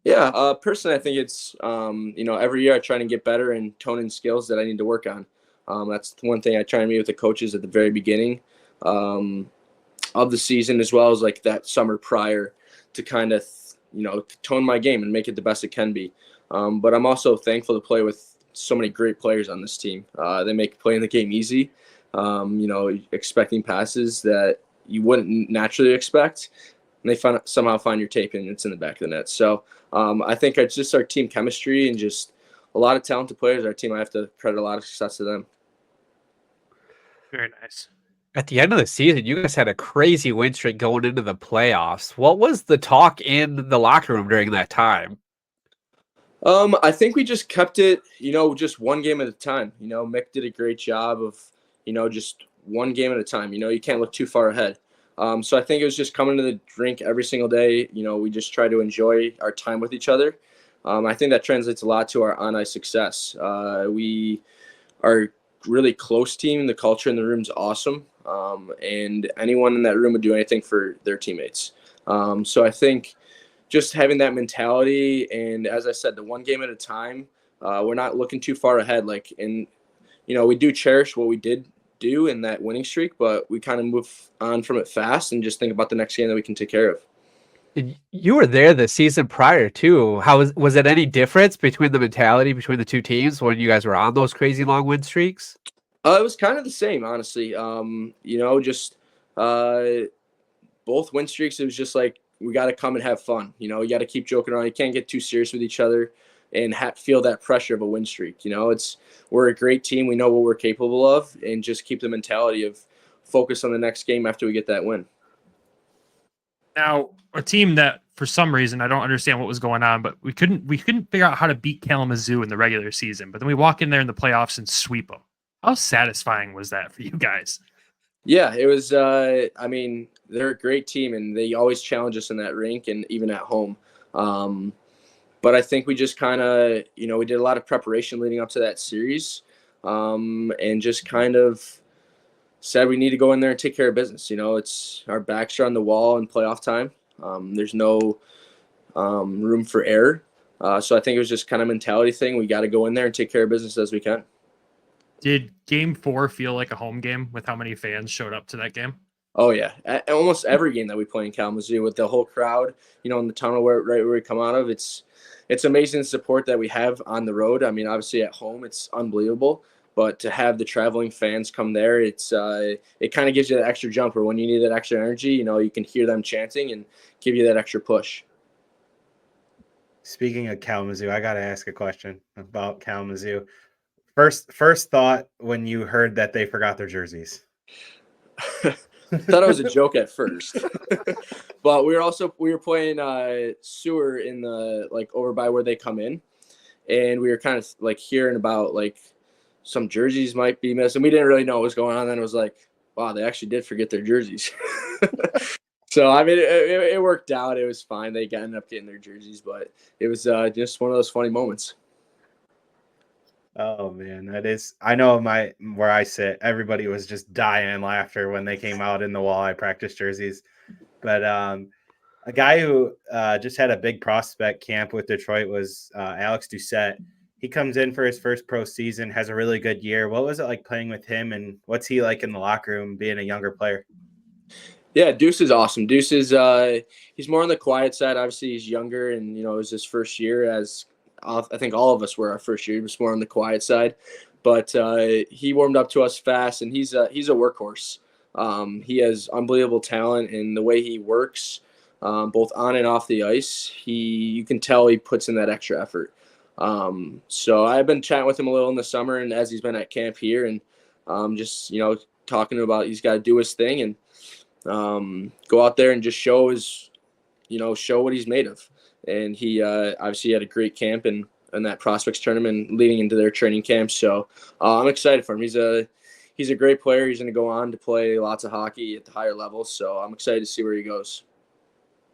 Yeah, personally, I think it's, every year I try to get better and tone in skills that I need to work on. That's one thing I try to meet with the coaches at the very beginning of the season, as well as like that summer prior, to kind of, tone my game and make it the best it can be. But I'm also thankful to play with so many great players on this team. They make playing the game easy, expecting passes that you wouldn't naturally expect. And they somehow find your tape and it's in the back of the net. So I think it's just our team chemistry and just a lot of talented players. Our team, I have to credit a lot of success to them. Very nice. At the end of the season, you guys had a crazy win streak going into the playoffs. What was the talk in the locker room during that time? I think we just kept it, just one game at a time. Mick did a great job of, just one game at a time. You can't look too far ahead. So I think it was just coming to the drink every single day. We just try to enjoy our time with each other. I think that translates a lot to our on-ice success. We are a really close team. The culture in the room is awesome. And anyone in that room would do anything for their teammates. So I think just having that mentality, and as I said, the one game at a time, we're not looking too far ahead. We do cherish what we did do in that winning streak, but we kind of move on from it fast and just think about the next game that we can take care of. You were there the season prior too. How was it any difference between the mentality between the two teams when you guys were on those crazy long win streaks? It was kind of the same, honestly. Both win streaks, it was just like, we got to come and have fun. You got to keep joking around. You can't get too serious with each other and feel that pressure of a win streak. We're a great team. We know what we're capable of, and just keep the mentality of focus on the next game after we get that win. Now, a team that for some reason, I don't understand what was going on, but we couldn't figure out how to beat Kalamazoo in the regular season. But then we walk in there in the playoffs and sweep them. How satisfying was that for you guys? Yeah, it was. I mean, they're a great team, and they always challenge us in that rink and even at home. But I think we just kind of, we did a lot of preparation leading up to that series, and just kind of said we need to go in there and take care of business. It's our backs are on the wall in playoff time. There's no room for error. So I think it was just kind of a mentality thing. We got to go in there and take care of business as we can. Did game 4 feel like a home game with how many fans showed up to that game? Oh, yeah. Almost every game that we play in Kalamazoo with the whole crowd, in the tunnel right where we come out of, it's amazing the support that we have on the road. I mean, obviously at home, it's unbelievable. But to have the traveling fans come there, it kind of gives you that extra jumper. When you need that extra energy, you can hear them chanting and give you that extra push. Speaking of Kalamazoo, I got to ask a question about Kalamazoo. First thought when you heard that they forgot their jerseys. I thought it was a joke at first, but we were playing sewer in the over by where they come in, and we were kind of hearing about some jerseys might be missing. We didn't really know what was going on. Then it was like, wow, they actually did forget their jerseys. So, I mean, it worked out. It was fine. They ended up getting their jerseys, but it was just one of those funny moments. Oh, man, that is – I know where I sit, everybody was just dying laughter when they came out in the Walleye practice jerseys. But a guy who just had a big prospect camp with Detroit was Alex Doucette. He comes in for his first pro season, has a really good year. What was it like playing with him, and what's he like in the locker room being a younger player? Yeah, Deuce is awesome. Deuce is he's more on the quiet side. Obviously, he's younger, and it was his first year. As I think all of us were our first year. He was more on the quiet side, but he warmed up to us fast, and he's a workhorse. He has unbelievable talent, and the way he works, both on and off the ice, you can tell he puts in that extra effort. So I've been chatting with him a little in the summer, and as he's been at camp here, and just talking about he's got to do his thing and go out there and just show what he's made of. And he obviously had a great camp in that prospects tournament leading into their training camp. So I'm excited for him. He's a great player. He's going to go on to play lots of hockey at the higher levels. So I'm excited to see where he goes.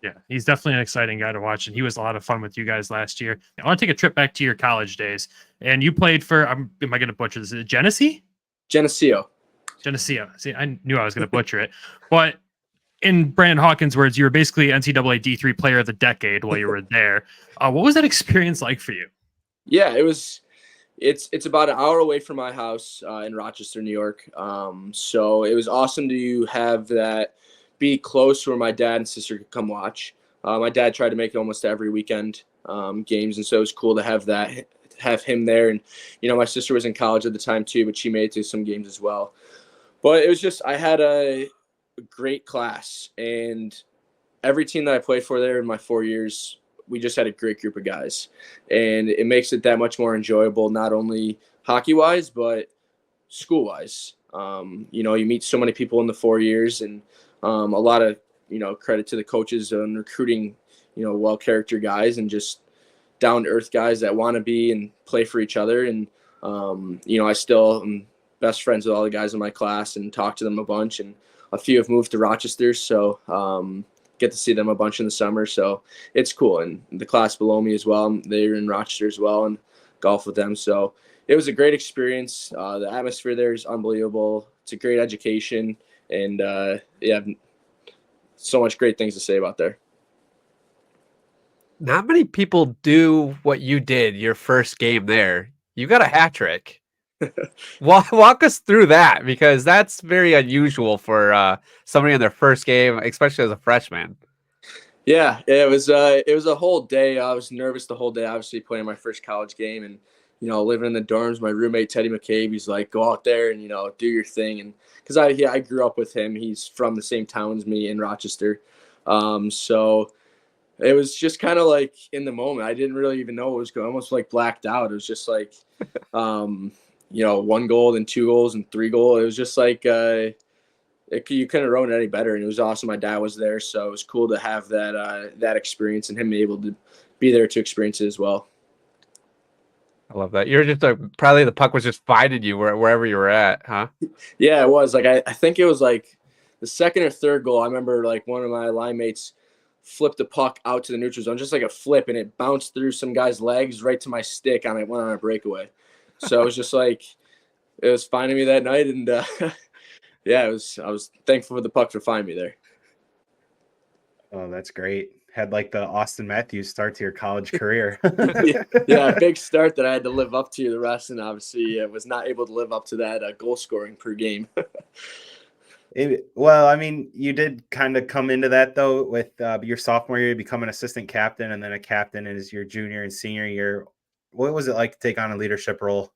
Yeah, he's definitely an exciting guy to watch, and he was a lot of fun with you guys last year. I want to take a trip back to your college days, and you played for, am I going to butcher this? Is it Geneseo? Geneseo. See, I knew I was going to butcher it, but in Brandon Hawkins' words, you were basically NCAA D3 player of the decade while you were there. What was that experience like for you? Yeah, it's about an hour away from my house in Rochester, New York. So it was awesome to have that, be close where my dad and sister could come watch. My dad tried to make it almost every weekend games, and so it was cool to have him there. And my sister was in college at the time too, but she made it to some games as well. But it was just, I had a great class, and every team that I played for there in my 4 years, we just had a great group of guys, and it makes it that much more enjoyable, not only hockey wise but school wise. You meet so many people in the 4 years, and a lot of credit to the coaches on recruiting well-character guys and just down-to-earth guys that want to be and play for each other. And I still am best friends with all the guys in my class and talk to them a bunch, and a few have moved to Rochester, so get to see them a bunch in the summer. So it's cool. And the class below me as well, they're in Rochester as well, and golf with them. So it was a great experience. The atmosphere there is unbelievable. It's a great education, and so much great things to say about there. Not many people do what you did your first game there. You got a hat trick. Walk us through that, because that's very unusual for somebody in their first game, especially as a freshman. Yeah, it was a whole day. I was nervous the whole day, obviously playing my first college game, and living in the dorms. My roommate Teddy McCabe, he's like, go out there and do your thing. And because I grew up with him, he's from the same town as me in Rochester, so it was just kind of like in the moment. I didn't really even know what was going. Almost like blacked out. It was just like 1 goal and 2 goals and 3 goals. It was just like you couldn't have run it any better, and it was awesome. My dad was there, so it was cool to have that experience and him able to be there to experience it as well. I love that. You're just probably the puck was just finding you wherever you were at, huh? Yeah, it was. Like I think it was like the second or third goal. I remember like one of my line mates flipped the puck out to the neutral zone, just like a flip, and it bounced through some guy's legs right to my stick, and it went on a breakaway. So it was just like it was finding me that night, and yeah, I was thankful for the puck for finding me there. Oh, that's great. Had like the Austin Matthews start to your college career. Yeah, big start that I had to live up to the rest, and obviously was not able to live up to that goal scoring per game. Well, I mean, you did kind of come into that though with your sophomore year, become an assistant captain, and then a captain as your junior and senior year. What was it like to take on a leadership role?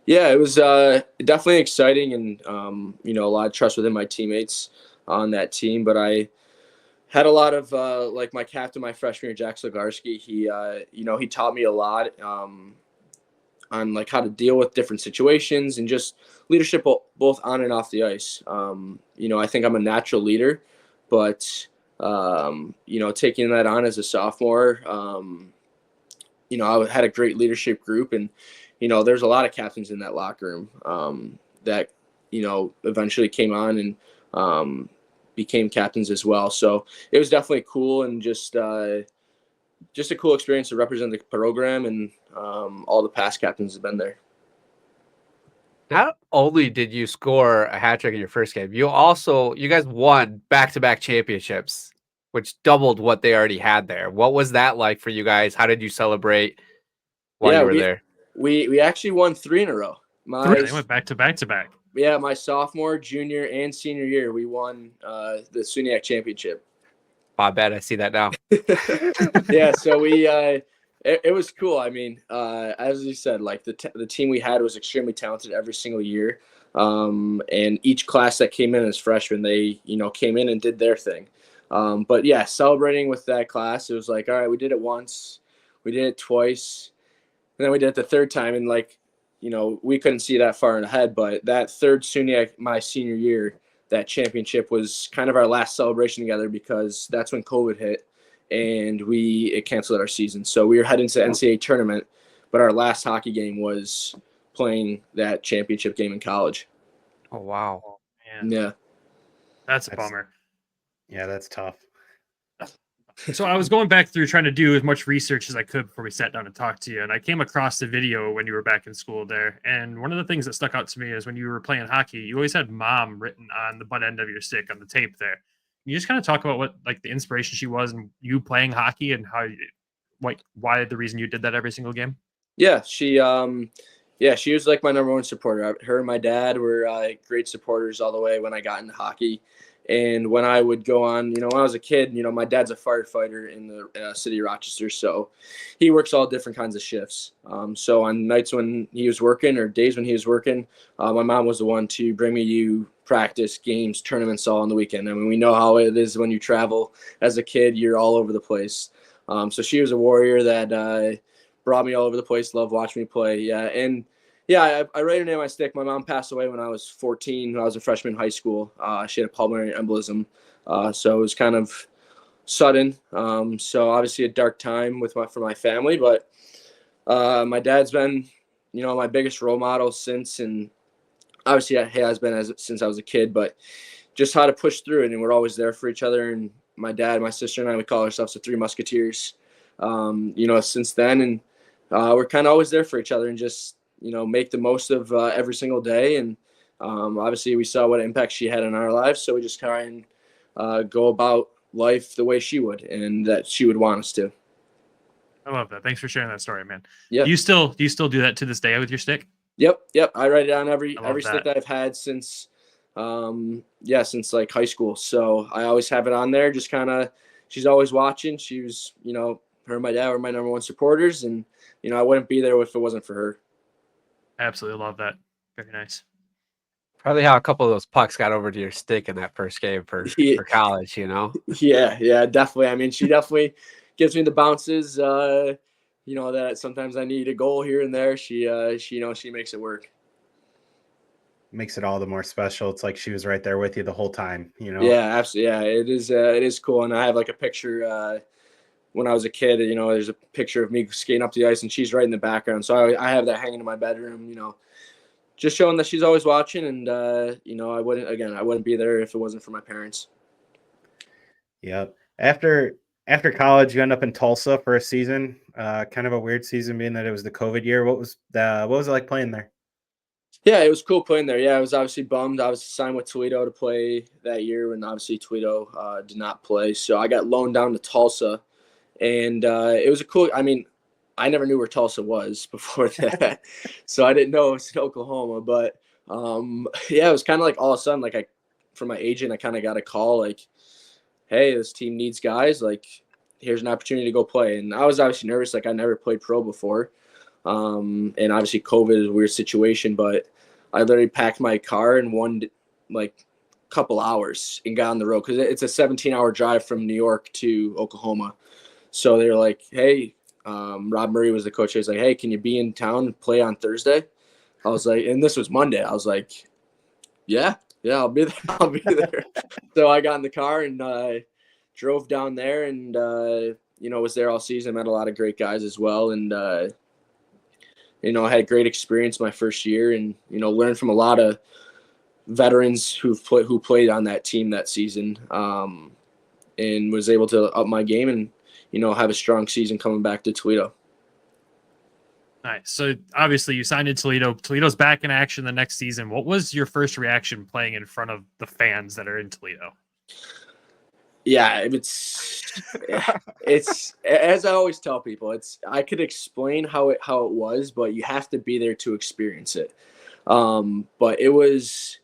Yeah, it was definitely exciting, and a lot of trust within my teammates on that team. But I had a lot of like my captain, my freshman year, Jack Slogarski. He taught me a lot on like how to deal with different situations and just leadership both on and off the ice. I think I'm a natural leader, but taking that on as a sophomore, I had a great leadership group, and there's a lot of captains in that locker room that eventually came on and became captains as well. So it was definitely cool, and just a cool experience to represent the program, and all the past captains have been there. Not only did you score a hat trick in your first game, you guys won back-to-back championships, which doubled what they already had there. What was that like for you guys? How did you celebrate while you were there? We actually won 3 in a row. They went back to back. Yeah, my sophomore, junior, and senior year, we won the SUNYAC championship. I bet I see that now. Yeah, so we it was cool. I mean, as you said, like the team we had was extremely talented every single year, and each class that came in as freshmen, they came in and did their thing. But yeah, celebrating with that class, it was like, all right, we did it once, we did it twice, and then we did it the third time, and like, we couldn't see that far ahead. But that third SUNYAC, my senior year, that championship was kind of our last celebration together, because that's when COVID hit and it canceled our season. So we were heading to the NCAA tournament, but our last hockey game was playing that championship game in college. Oh, wow. Man. Yeah. That's a bummer. Yeah, that's tough. So I was going back through trying to do as much research as I could before we sat down to talk to you. And I came across the video when you were back in school there. And one of the things that stuck out to me is when you were playing hockey, you always had mom written on the butt end of your stick on the tape there. Can you just kind of talk about what like the inspiration she was and you playing hockey and why the reason you did that every single game? Yeah, she was like my number one supporter. Her and my dad were great supporters all the way when I got into hockey. And when I would go on, when I was a kid, my dad's a firefighter in the city of Rochester. So he works all different kinds of shifts. So on nights when he was working or days when he was working, my mom was the one to bring me to practice, games, tournaments all on the weekend. I mean, we know how it is when you travel as a kid, you're all over the place. So she was a warrior that brought me all over the place, loved watching me play. Yeah. And yeah, I write her name on my stick. My mom passed away when I was 14, when I was a freshman in high school. She had a pulmonary embolism. So it was kind of sudden. So obviously a dark time for my family, but my dad's been, my biggest role model since, and obviously he has been since I was a kid, but just how to push through it. And we're always there for each other. And my dad, my sister, and I, we call ourselves the Three Musketeers, since then. And we're kind of always there for each other and just, make the most of every single day. And obviously we saw what impact she had in our lives. So we just try and go about life the way she would and that she would want us to. I love that. Thanks for sharing that story, man. Yeah. Do you still do that to this day with your stick? Yep. I write it on every that. stick that I've had since like high school. So I always have it on there. Just kind of, she's always watching. She was, her and my dad were my number one supporters, and I wouldn't be there if it wasn't for her. Absolutely love that. Very nice. Probably how a couple of those pucks got over to your stick in that first game for college, Yeah, definitely. I mean, she definitely gives me the bounces, that sometimes I need a goal here and there. She makes it work. makes it all the more special. It's like she was right there with you the whole time, you know? Yeah, absolutely. Yeah, it is cool. And I have like a picture when I was a kid, you know, there's a picture of me skating up the ice and she's right in the background. So I have that hanging in my bedroom, you know, just showing that she's always watching. And, you know, I wouldn't be there if it wasn't for my parents. Yep. After college, you end up in Tulsa for a season. Kind of a weird season being that it was the COVID year. What was it like playing there? Yeah, it was cool playing there. Yeah, I was obviously bummed. I was signed with Toledo to play that year, and obviously Toledo did not play. So I got loaned down to Tulsa, and it was a cool. I mean, I never knew where Tulsa was before that, so I didn't know it was in Oklahoma. But yeah, it was kind of like all of a sudden, like from my agent, I kind of got a call like, "Hey, this team needs guys. Like, here's an opportunity to go play." And I was obviously nervous. Like, I never played pro before. And obviously COVID is a weird situation, but I literally packed my car in one like couple hours and got on the road because it's a 17-hour drive from New York to Oklahoma. So they were like, "Hey," Rob Murray was the coach. He was like, "Hey, can you be in town and play on Thursday?" I was like, and this was Monday. I was like, yeah, I'll be there. I'll be there. So I got in the car and drove down there and, you know, was there all season. Met a lot of great guys as well. And, you know, I had a great experience my first year and, you know, learned from a lot of veterans who played on that team that season, and was able to up my game and, you know, have a strong season coming back to Toledo. Nice. So obviously you signed in Toledo. Toledo's back in action the next season. What was your first reaction playing in front of the fans that are in Toledo? Yeah, it's as I always tell people, I could explain how it was, but you have to be there to experience it. But it was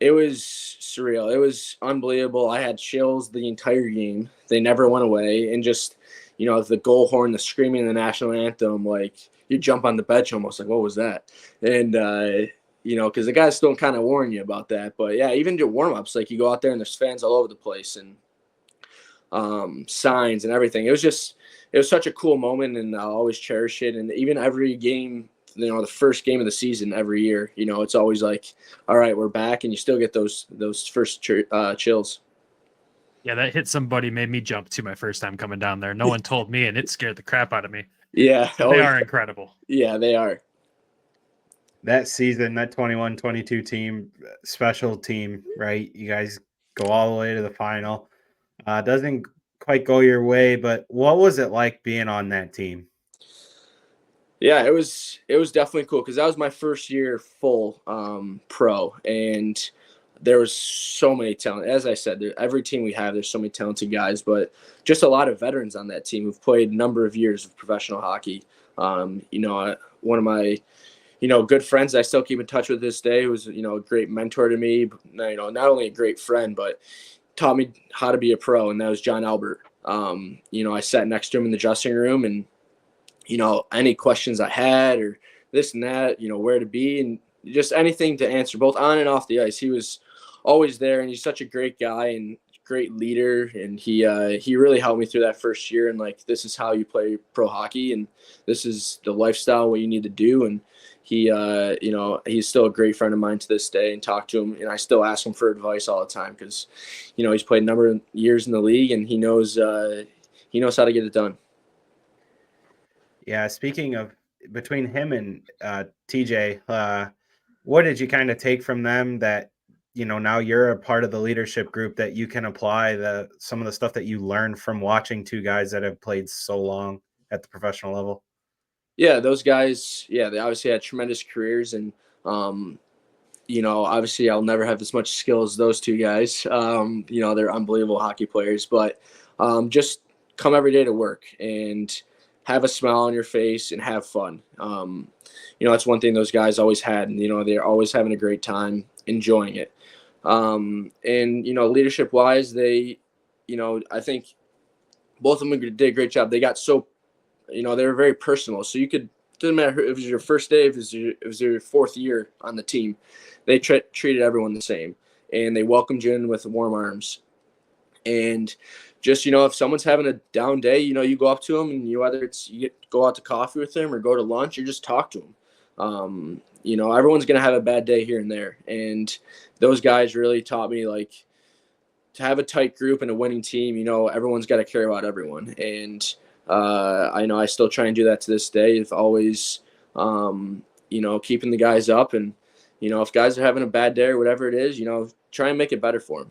surreal. It was unbelievable. I had chills the entire game. They never went away. And just, you know, the goal horn, the screaming, the national anthem, like you jump on the bench almost like, what was that? And, you know, because the guys still kind of warn you about that. But, yeah, even your warm-ups, like you go out there and there's fans all over the place and signs and everything. It was such a cool moment, and I'll always cherish it. And even every game, you know, the first game of the season every year, you know, it's always like, all right, we're back, and you still get those first chills. Yeah, that hit somebody, made me jump too my first time coming down there. No one told me, and it scared the crap out of me. Yeah. They are incredible. Yeah, they are. That season, that 21-22 team, special team, right? You guys go all the way to the final. Doesn't quite go your way, but what was it like being on that team? Yeah, it was definitely cool because that was my first year full pro, and there was so many talent. As I said, every team we have, there's so many talented guys, but just a lot of veterans on that team who've played a number of years of professional hockey. You know, one of my, you know, good friends I still keep in touch with this day, who was, you know, a great mentor to me, you know, not only a great friend, but taught me how to be a pro, and that was John Albert. You know, I sat next to him in the dressing room, and, you know, any questions I had or this and that, you know, where to be and just anything to answer, both on and off the ice. He was always there, and he's such a great guy and great leader. And he really helped me through that first year. And like, this is how you play pro hockey, and this is the lifestyle, what you need to do. And he, you know, he's still a great friend of mine to this day, and talk to him. And I still ask him for advice all the time because, you know, he's played a number of years in the league, and he knows how to get it done. Yeah, speaking of between him and TJ, what did you kind of take from them that, you know, now you're a part of the leadership group that you can apply some of the stuff that you learned from watching two guys that have played so long at the professional level? Yeah, those guys, yeah, they obviously had tremendous careers, and you know, obviously I'll never have as much skill as those two guys. You know, they're unbelievable hockey players, but just come every day to work and have a smile on your face and have fun. You know, that's one thing those guys always had, and, you know, they're always having a great time enjoying it. And, you know, leadership wise, they, you know, I think both of them did a great job. They got so, you know, they were very personal. So you could, doesn't matter if it was your first day, if it was your fourth year on the team, they treated everyone the same, and they welcomed you in with warm arms. And just, you know, if someone's having a down day, you know, you go up to them, and you go out to coffee with them or go to lunch or just talk to them. You know, everyone's going to have a bad day here and there. And those guys really taught me, like, to have a tight group and a winning team, you know, everyone's got to care about everyone. And I know I still try and do that to this day. If always, you know, keeping the guys up, and, you know, if guys are having a bad day or whatever it is, you know, try and make it better for them.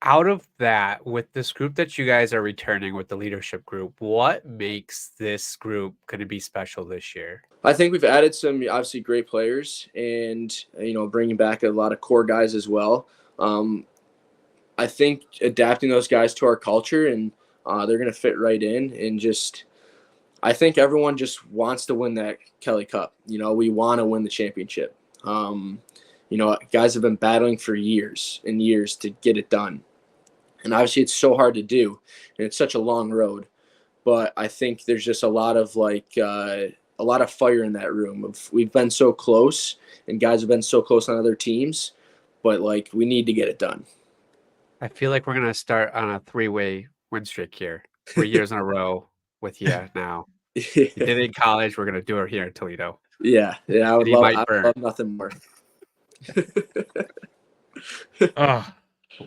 Out of that, with this group that you guys are returning with the leadership group, what makes this group going to be special this year? I think we've added some obviously great players, and, you know, bringing back a lot of core guys as well. I think adapting those guys to our culture, and they're going to fit right in. And just, I think everyone just wants to win that Kelly Cup. You know, we want to win the championship. You know, guys have been battling for years and years to get it done. And obviously it's so hard to do, and it's such a long road. But I think there's just a lot of fire in that room. We've been so close, and guys have been so close on other teams, but, like, we need to get it done. I feel like we're going to start on a 3-way win streak here, 3 years in a row with you now. You did it in college. We're going to do it here in Toledo. Yeah. I would love nothing more.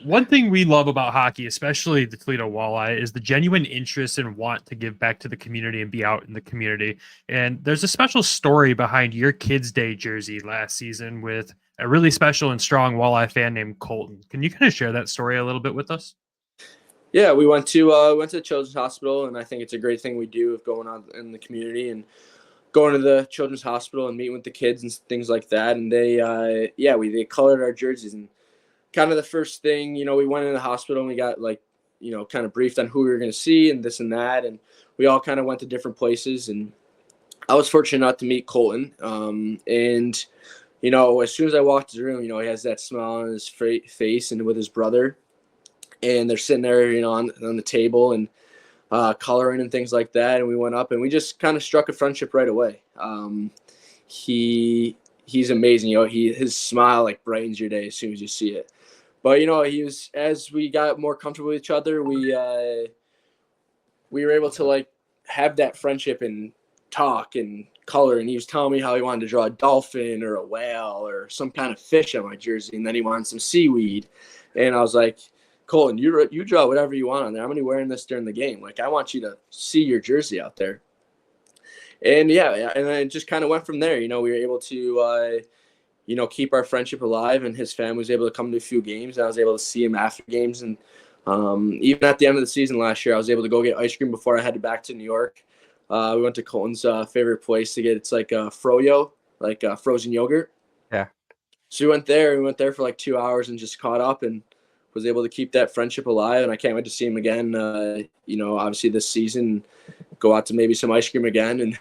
One thing we love about hockey, especially the Toledo Walleye, is the genuine interest and want to give back to the community and be out in the community. And there's a special story behind your Kids Day jersey last season with a really special and strong Walleye fan named Colton. Can you kind of share that story a little bit with us? Yeah, we went to the Children's Hospital, and I think it's a great thing we do of going on in the community and going to the Children's Hospital and meeting with the kids and things like that. And they colored our jerseys. And kind of the first thing, you know, we went in the hospital and we got, like, you know, kind of briefed on who we were going to see and this and that. And we all kind of went to different places. And I was fortunate enough to meet Colton. And, you know, as soon as I walked in the room, you know, he has that smile on his face, and with his brother. And they're sitting there, you know, on the table and coloring and things like that. And we went up and we just kind of struck a friendship right away. He's amazing. You know, his smile, like, brightens your day as soon as you see it. But, you know, as we got more comfortable with each other, we were able to, like, have that friendship and talk and color. And he was telling me how he wanted to draw a dolphin or a whale or some kind of fish on my jersey. And then he wanted some seaweed. And I was like, Colton, you draw whatever you want on there. I'm going to be wearing this during the game. Like, I want you to see your jersey out there. And, yeah, and then it just kind of went from there. You know, we were able to, you know, keep our friendship alive, and his family was able to come to a few games. And I was able to see him after games. And even at the end of the season last year, I was able to go get ice cream before I headed back to New York. We went to Colton's favorite place to get, it's like froyo, like frozen yogurt. Yeah. So we went there for like 2 hours and just caught up and was able to keep that friendship alive. And I can't wait to see him again, you know, obviously this season, go out to maybe some ice cream again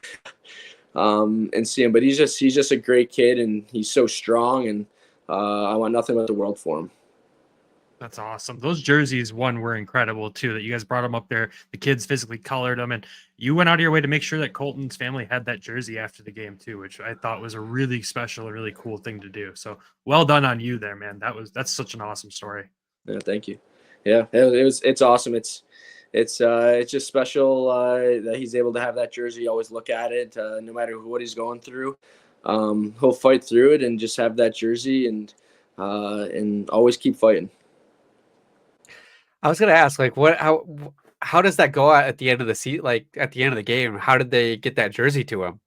and see him. But he's just a great kid, and he's so strong, and I want nothing but the world for him. That's awesome. Those jerseys, were incredible too, that you guys brought them up there. The kids physically colored them, and you went out of your way to make sure that Colton's family had that jersey after the game too, which I thought was a really special, a really cool thing to do. So well done on you there, man. That's such an awesome story. Yeah, thank you. Yeah, it's awesome. It's just special that he's able to have that jersey. Always look at it, no matter what he's going through. He'll fight through it and just have that jersey and always keep fighting. I was going to ask, like, how does that go at the end of the seat? Like, at the end of the game, how did they get that jersey to him?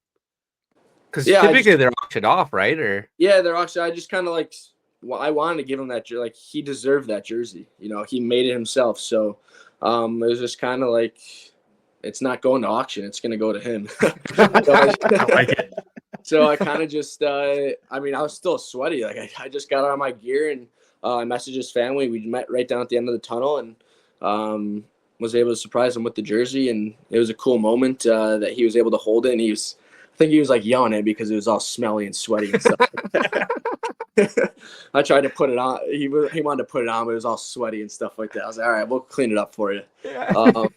Because typically they're auctioned off, right? Or they're auctioned. I just kind of like, I wanted to give him that jersey. Like, he deserved that jersey. You know, he made it himself. So it was just kind of like, it's not going to auction. It's going to go to him. So I kind of just, I was still sweaty. Like, I just got out of my gear and I messaged his family. We met right down at the end of the tunnel and was able to surprise him with the jersey. And it was a cool moment that he was able to hold it. And I think he was like yelling it because it was all smelly and sweaty and stuff. I tried to put it on. He wanted to put it on, but it was all sweaty and stuff like that. I was like, all right, we'll clean it up for you. But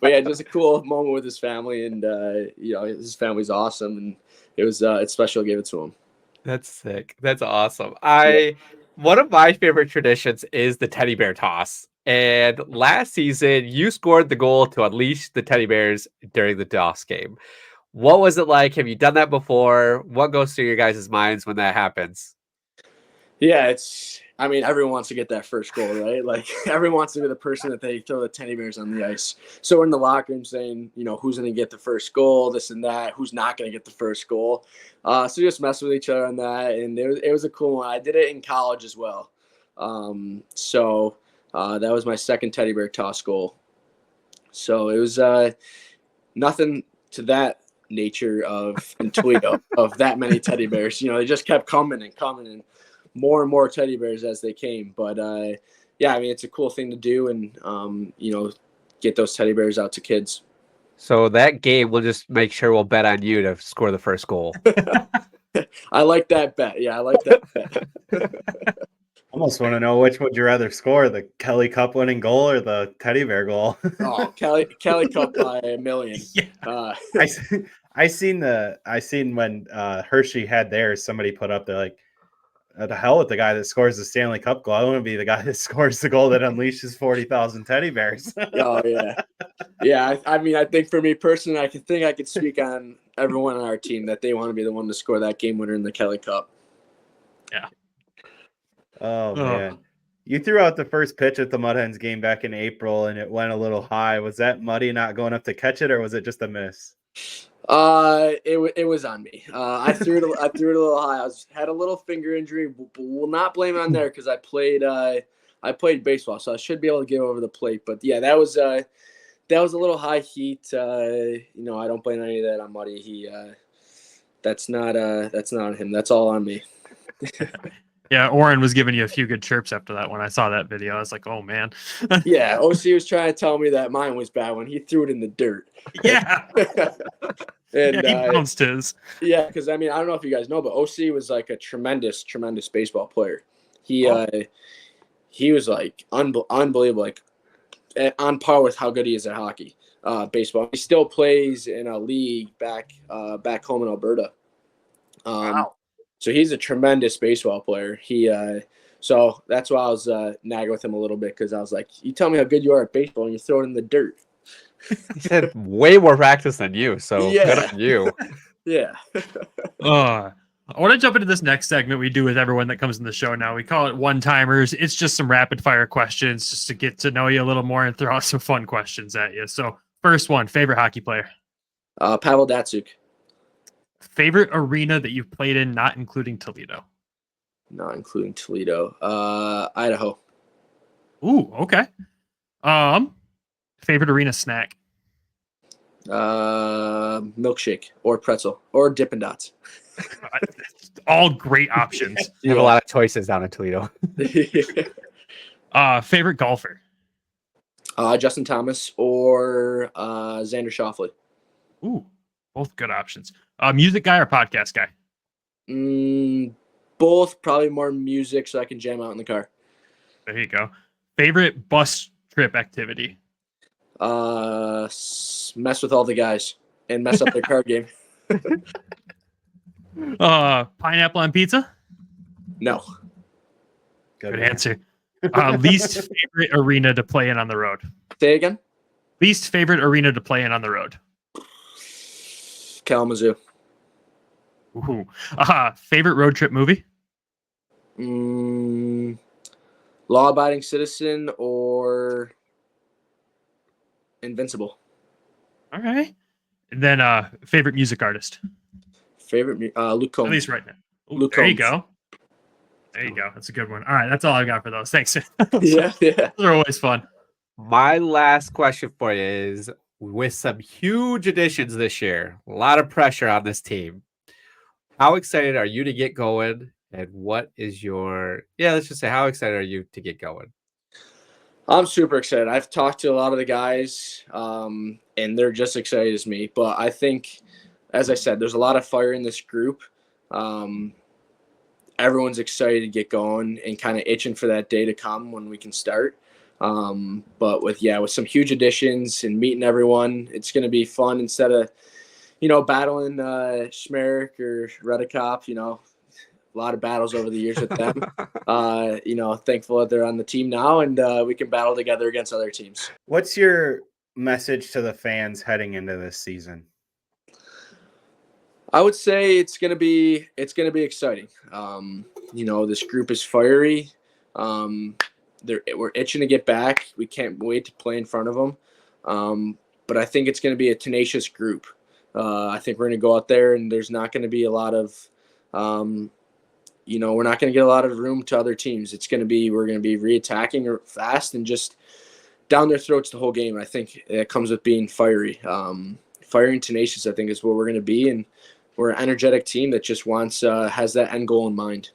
yeah, just a cool moment with his family, and you know, his family's awesome, and it was it's special to give it to him. That's sick. That's awesome. One of my favorite traditions is the teddy bear toss. And last season, you scored the goal to unleash the teddy bears during the DOS game. What was it like? Have you done that before? What goes through your guys' minds when that happens? Yeah, I mean, everyone wants to get that first goal, right? Like, everyone wants to be the person that they throw the teddy bears on the ice. So we're in the locker room saying, who's going to get the first goal, this and that, who's not going to get the first goal. So just mess with each other on that, and it was a cool one. I did it in college as well. So that was my second teddy bear toss goal. So it was nothing to that nature of in Toledo of that many teddy bears. They just kept coming and more and more teddy bears as they came. But yeah, I mean, it's a cool thing to do, and get those teddy bears out to kids. So that game, we'll just make sure we'll bet on you to score the first goal. I like that bet. Yeah, I like that bet. Almost want to know which would you rather score, the Kelly Cup winning goal or the teddy bear goal? Oh, Kelly Cup by a million. Yeah. I seen when Hershey had theirs, somebody put up there like, the hell with the guy that scores the Stanley Cup goal. I want to be the guy that scores the goal that unleashes 40,000 teddy bears. Oh yeah. Yeah. I mean, I think for me personally, I could speak on everyone on our team that they want to be the one to score that game winner in the Kelly Cup. Yeah. Oh man. You threw out the first pitch at the Mud Hens game back in April and it went a little high. Was that Muddy not going up to catch it, or was it just a miss? It was on me. I threw it a little high. Had a little finger injury, but will not blame it on there because I played baseball, so I should be able to get over the plate. But yeah, that was a little high heat. I don't blame any of that on Muddy. That's not on him. That's all on me. Yeah, Oren was giving you a few good chirps after that when I saw that video. I was like, oh man. Yeah, OC was trying to tell me that mine was bad when he threw it in the dirt. Yeah. And he bounced his. Yeah, because I mean, I don't know if you guys know, but OC was like a tremendous baseball player. He was like unbelievable, like on par with how good he is at hockey, baseball. He still plays in a league back home in Alberta. Wow. So he's a tremendous baseball player. So that's why I was nagging with him a little bit, because I was like, you tell me how good you are at baseball and you throw it in the dirt. He said way more practice than you, so Yeah. good on you. Yeah. I want to jump into this next segment we do with everyone that comes in the show now. We call it one-timers. It's just some rapid-fire questions just to get to know you a little more and throw out some fun questions at you. So first one, favorite hockey player? Pavel Datsyuk. Favorite arena that you've played in, not including Toledo? Not including Toledo. Idaho. Ooh, okay. Favorite arena snack? Milkshake or pretzel or Dippin' Dots. All great options. You have a lot of choices down in Toledo. Favorite golfer? Justin Thomas or Xander Schauffele. Ooh, both good options. Music guy or podcast guy? Both, probably more music so I can jam out in the car. There you go. Favorite bus trip activity? Mess with all the guys and mess up their card game. Pineapple on pizza? No. Good answer. Least favorite arena to play in on the road? Say again? Least favorite arena to play in on the road? Kalamazoo. Ooh. Favorite road trip movie? Law Abiding Citizen or Invincible. All right. And then favorite music artist? Favorite Luke Combs. At least right now. Ooh, Luke there you Combs. go. There you go. That's a good one. All right. That's all I've got for those. Thanks. Yeah. Those are always fun. My last question for you is, with some huge additions this year, a lot of pressure on this team, how excited are you to get going? And what is let's just say, how excited are you to get going? I'm super excited. I've talked to a lot of the guys, and they're just excited as me. But I think, as I said, there's a lot of fire in this group. Everyone's excited to get going and kind of itching for that day to come when we can start. But with some huge additions and meeting everyone, it's going to be fun instead of, battling Schmerich or Redekop. lot of battles over the years with them. Thankful that they're on the team now, and we can battle together against other teams. What's your message to the fans heading into this season? I would say it's gonna be exciting. This group is fiery. We're itching to get back. We can't wait to play in front of them. But I think it's going to be a tenacious group. I think we're going to go out there, and there's not going to be a lot of, we're not going to get a lot of room to other teams. We're going to be reattacking fast and just down their throats the whole game. I think it comes with being fiery. Fiery and tenacious, I think, is what we're going to be. And we're an energetic team that just has that end goal in mind.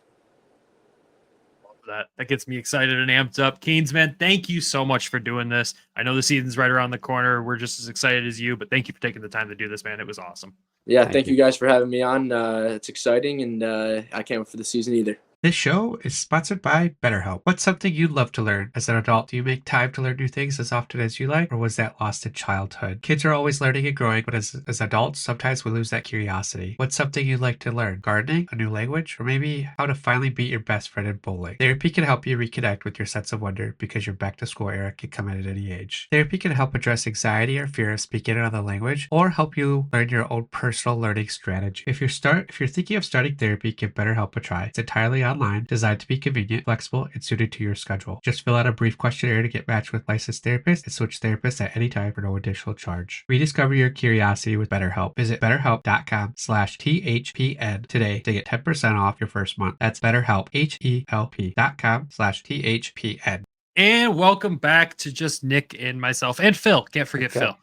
That gets me excited and amped up. Canes, man, thank you so much for doing this. I know the season's right around the corner. We're just as excited as you, but thank you for taking the time to do this, man. It was awesome. Yeah, thank you guys for having me on. It's exciting, and I can't wait for the season either. This show is sponsored by BetterHelp. What's something you'd love to learn? As an adult, do you make time to learn new things as often as you like, or was that lost in childhood? Kids are always learning and growing, but as adults, sometimes we lose that curiosity. What's something you'd like to learn? Gardening, a new language, or maybe how to finally beat your best friend in bowling? Therapy can help you reconnect with your sense of wonder because your back-to-school era can come at any age. Therapy can help address anxiety or fear of speaking another language, or help you learn your own personal learning strategy. If you're thinking of starting therapy, give BetterHelp a try. It's entirely online, designed to be convenient, flexible, and suited to your schedule. Just fill out a brief questionnaire to get matched with licensed therapists and switch therapists at any time for no additional charge. Rediscover your curiosity with BetterHelp. Visit BetterHelp.com/THPN today to get 10% off your first month. That's BetterHelp, HELP.com/THPN. And welcome back to just Nick and myself and Phil. Can't forget Phil.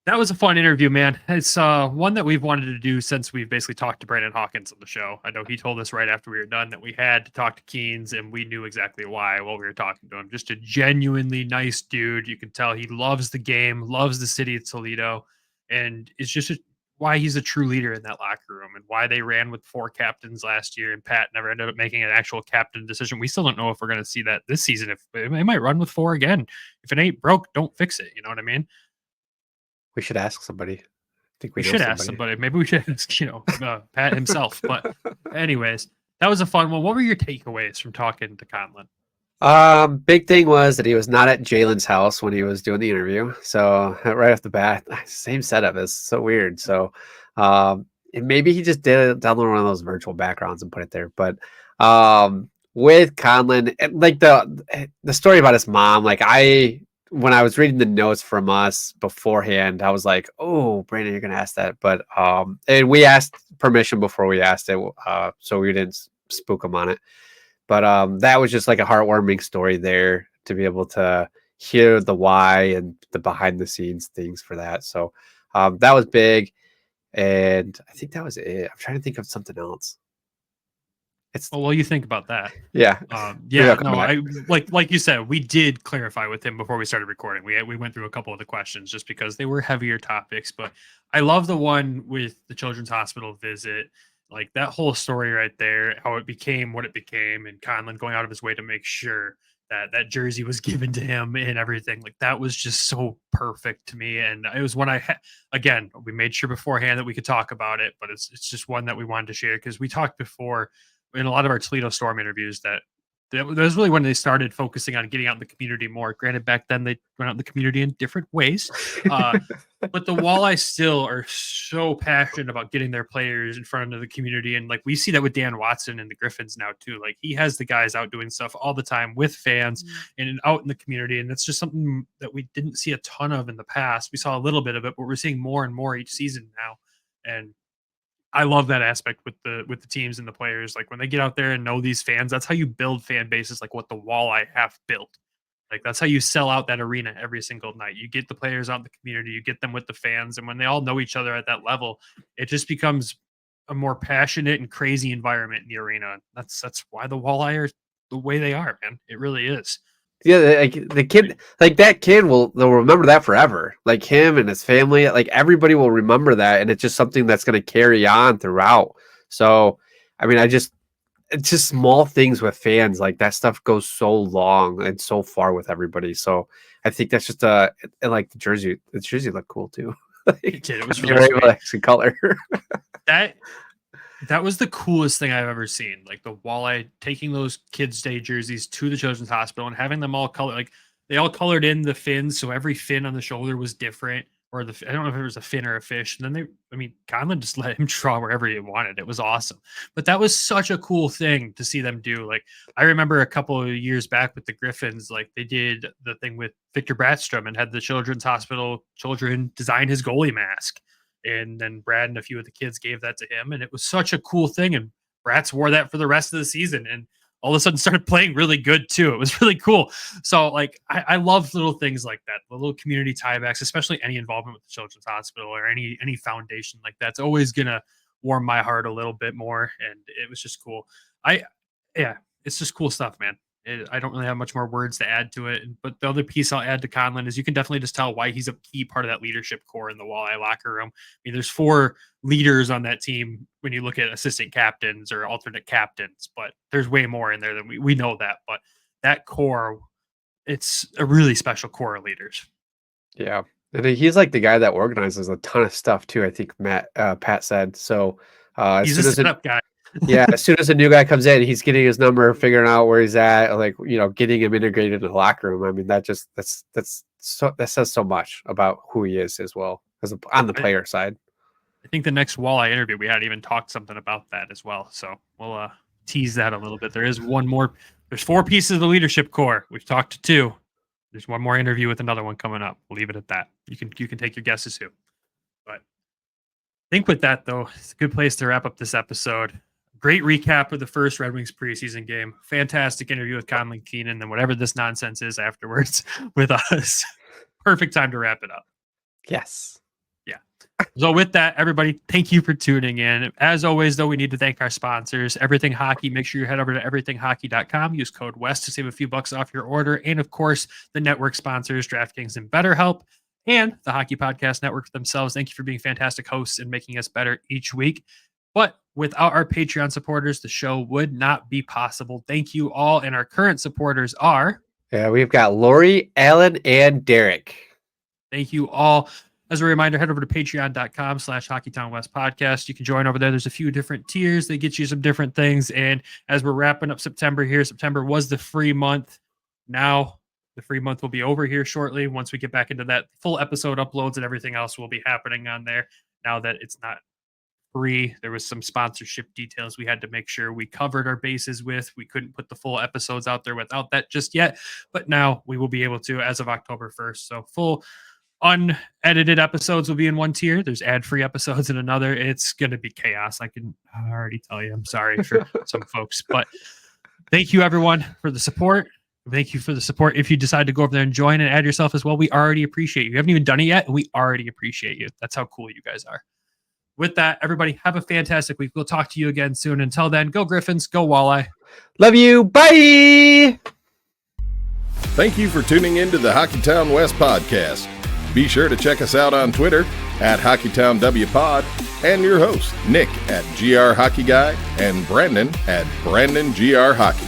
That was a fun interview, man. It's one that we've wanted to do since we've basically talked to Brandon Hawkins on the show. I know he told us right after we were done that we had to talk to Keens, and we knew exactly why while we were talking to him. Just a genuinely nice dude. You can tell he loves the game, loves the city of Toledo, and it's just why he's a true leader in that locker room and why they ran with 4 captains last year and Pat never ended up making an actual captain decision. We still don't know if we're going to see that this season. If they might run with 4 again. If it ain't broke, don't fix it. You know what I mean? We should ask somebody. I think we should ask somebody. Maybe we should ask, Pat himself. But anyways, that was a fun one. What were your takeaways from talking to Conlan? Big thing was that he was not at Jalen's house when he was doing the interview. So right off the bat, same setup. It's so weird. So and maybe he just did download one of those virtual backgrounds and put it there. But with Conlan, like the story about his mom, when I was reading the notes from us beforehand, I was like, oh, Brandon, you're going to ask that. But, and we asked permission before we asked it. So we didn't spook him on it. But that was just like a heartwarming story there to be able to hear the why and the behind the scenes things for that. So that was big. And I think that was it. I'm trying to think of something else. Well, you think about that. Yeah. Like you said, we did clarify with him before we started recording. We went through a couple of the questions just because they were heavier topics, but I love the one with the Children's Hospital visit, like that whole story right there, how it became what it became, and Conlan going out of his way to make sure that jersey was given to him and everything. Like that was just so perfect to me. And it was one again, we made sure beforehand that we could talk about it, but it's just one that we wanted to share because we talked before in a lot of our Toledo Storm interviews that was really when they started focusing on getting out in the community more. Granted, back then they went out in the community in different ways, but the Walleye still are so passionate about getting their players in front of the community. And like we see that with Dan Watson and the Griffins now too. Like he has the guys out doing stuff all the time with fans and out in the community. And that's just something that we didn't see a ton of in the past. We saw a little bit of it, but we're seeing more and more each season now. And I love that aspect with the teams and the players. Like when they get out there and know these fans, that's how you build fan bases, like what the Walleye have built. Like that's how you sell out that arena every single night. You get the players out in the community, you get them with the fans, and when they all know each other at that level, it just becomes a more passionate and crazy environment in the arena. That's why the Walleye are the way they are, man. It really is. Yeah, like the kid, like that kid they'll remember that forever. Like him and his family, like everybody will remember that, and it's just something that's going to carry on throughout. So, I mean, it's just small things with fans, like that stuff goes so long and so far with everybody. So, I think that's just like the jersey looked cool too. It was really color. That was the coolest thing I've ever seen. Like the Walleye taking those kids' day jerseys to the Children's Hospital and having them all colored. Like they all colored in the fins, so every fin on the shoulder was different. Or I don't know if it was a fin or a fish. And then Conlan just let him draw wherever he wanted. It was awesome. But that was such a cool thing to see them do. Like I remember a couple of years back with the Griffins, like they did the thing with Victor Bratstrom and had the Children's Hospital children design his goalie mask. And then Brad and a few of the kids gave that to him. And it was such a cool thing. And Bratz wore that for the rest of the season. And all of a sudden started playing really good too. It was really cool. So like, I love little things like that, the little community tiebacks, especially any involvement with the Children's Hospital or any foundation like that's always going to warm my heart a little bit more. And it was just cool. It's just cool stuff, man. I don't really have much more words to add to it. But the other piece I'll add to Conlan is you can definitely just tell why he's a key part of that leadership core in the Walleye locker room. I mean, there's 4 leaders on that team when you look at assistant captains or alternate captains, but there's way more in there than we know that. But that core, it's a really special core of leaders. Yeah. And he's like the guy that organizes a ton of stuff too. I think Pat said. So he's a setup guy. Yeah, as soon as a new guy comes in, he's getting his number, figuring out where he's at, like getting him integrated in the locker room. I mean, that says so much about who he is as well as on the player side. I think the next Walleye interview we had even talked something about that as well. So we'll tease that a little bit. There is one more. There's 4 pieces of the leadership core. We've talked to 2. There's one more interview with another one coming up. We'll leave it at that. You can take your guesses who. But I think with that though, it's a good place to wrap up this episode. Great recap of the first Red Wings preseason game. Fantastic interview with Conlan Keenan and whatever this nonsense is afterwards with us. Perfect time to wrap it up. Yes. Yeah. So with that, everybody, thank you for tuning in. As always, though, we need to thank our sponsors, Everything Hockey. Make sure you head over to everythinghockey.com. Use code WEST to save a few bucks off your order. And, of course, the network sponsors, DraftKings and BetterHelp, and the Hockey Podcast Network themselves. Thank you for being fantastic hosts and making us better each week. But without our Patreon supporters, the show would not be possible. Thank you all. And our current supporters are... Yeah, we've got Lori, Alan, and Derek. Thank you all. As a reminder, head over to patreon.com/Hockeytown West Podcast. You can join over there. There's a few different tiers. They get you some different things. And as we're wrapping up September here, September was the free month. Now the free month will be over here shortly. Once we get back into that, full episode uploads and everything else will be happening on there. Now that it's not free, there was some sponsorship details we had to make sure we covered our bases with. We couldn't put the full episodes out there without that just yet, but now we will be able to as of October 1st. So full unedited episodes will be in one tier. There's ad-free episodes in another. It's going to be chaos. I can already tell you. I'm sorry for some folks, but thank you everyone for the support. Thank you for the support. If you decide to go over there and join and add yourself as well, we already appreciate you. You haven't even done it yet, and we already appreciate you. That's how cool you guys are. With that, everybody, have a fantastic week. We'll talk to you again soon. Until then, go Griffins, go Walleye. Love you. Bye. Thank you for tuning in to the Hockeytown West Podcast. Be sure to check us out on Twitter at HockeytownWPod and your host, Nick at GR Hockey Guy and Brandon at BrandonGR Hockey.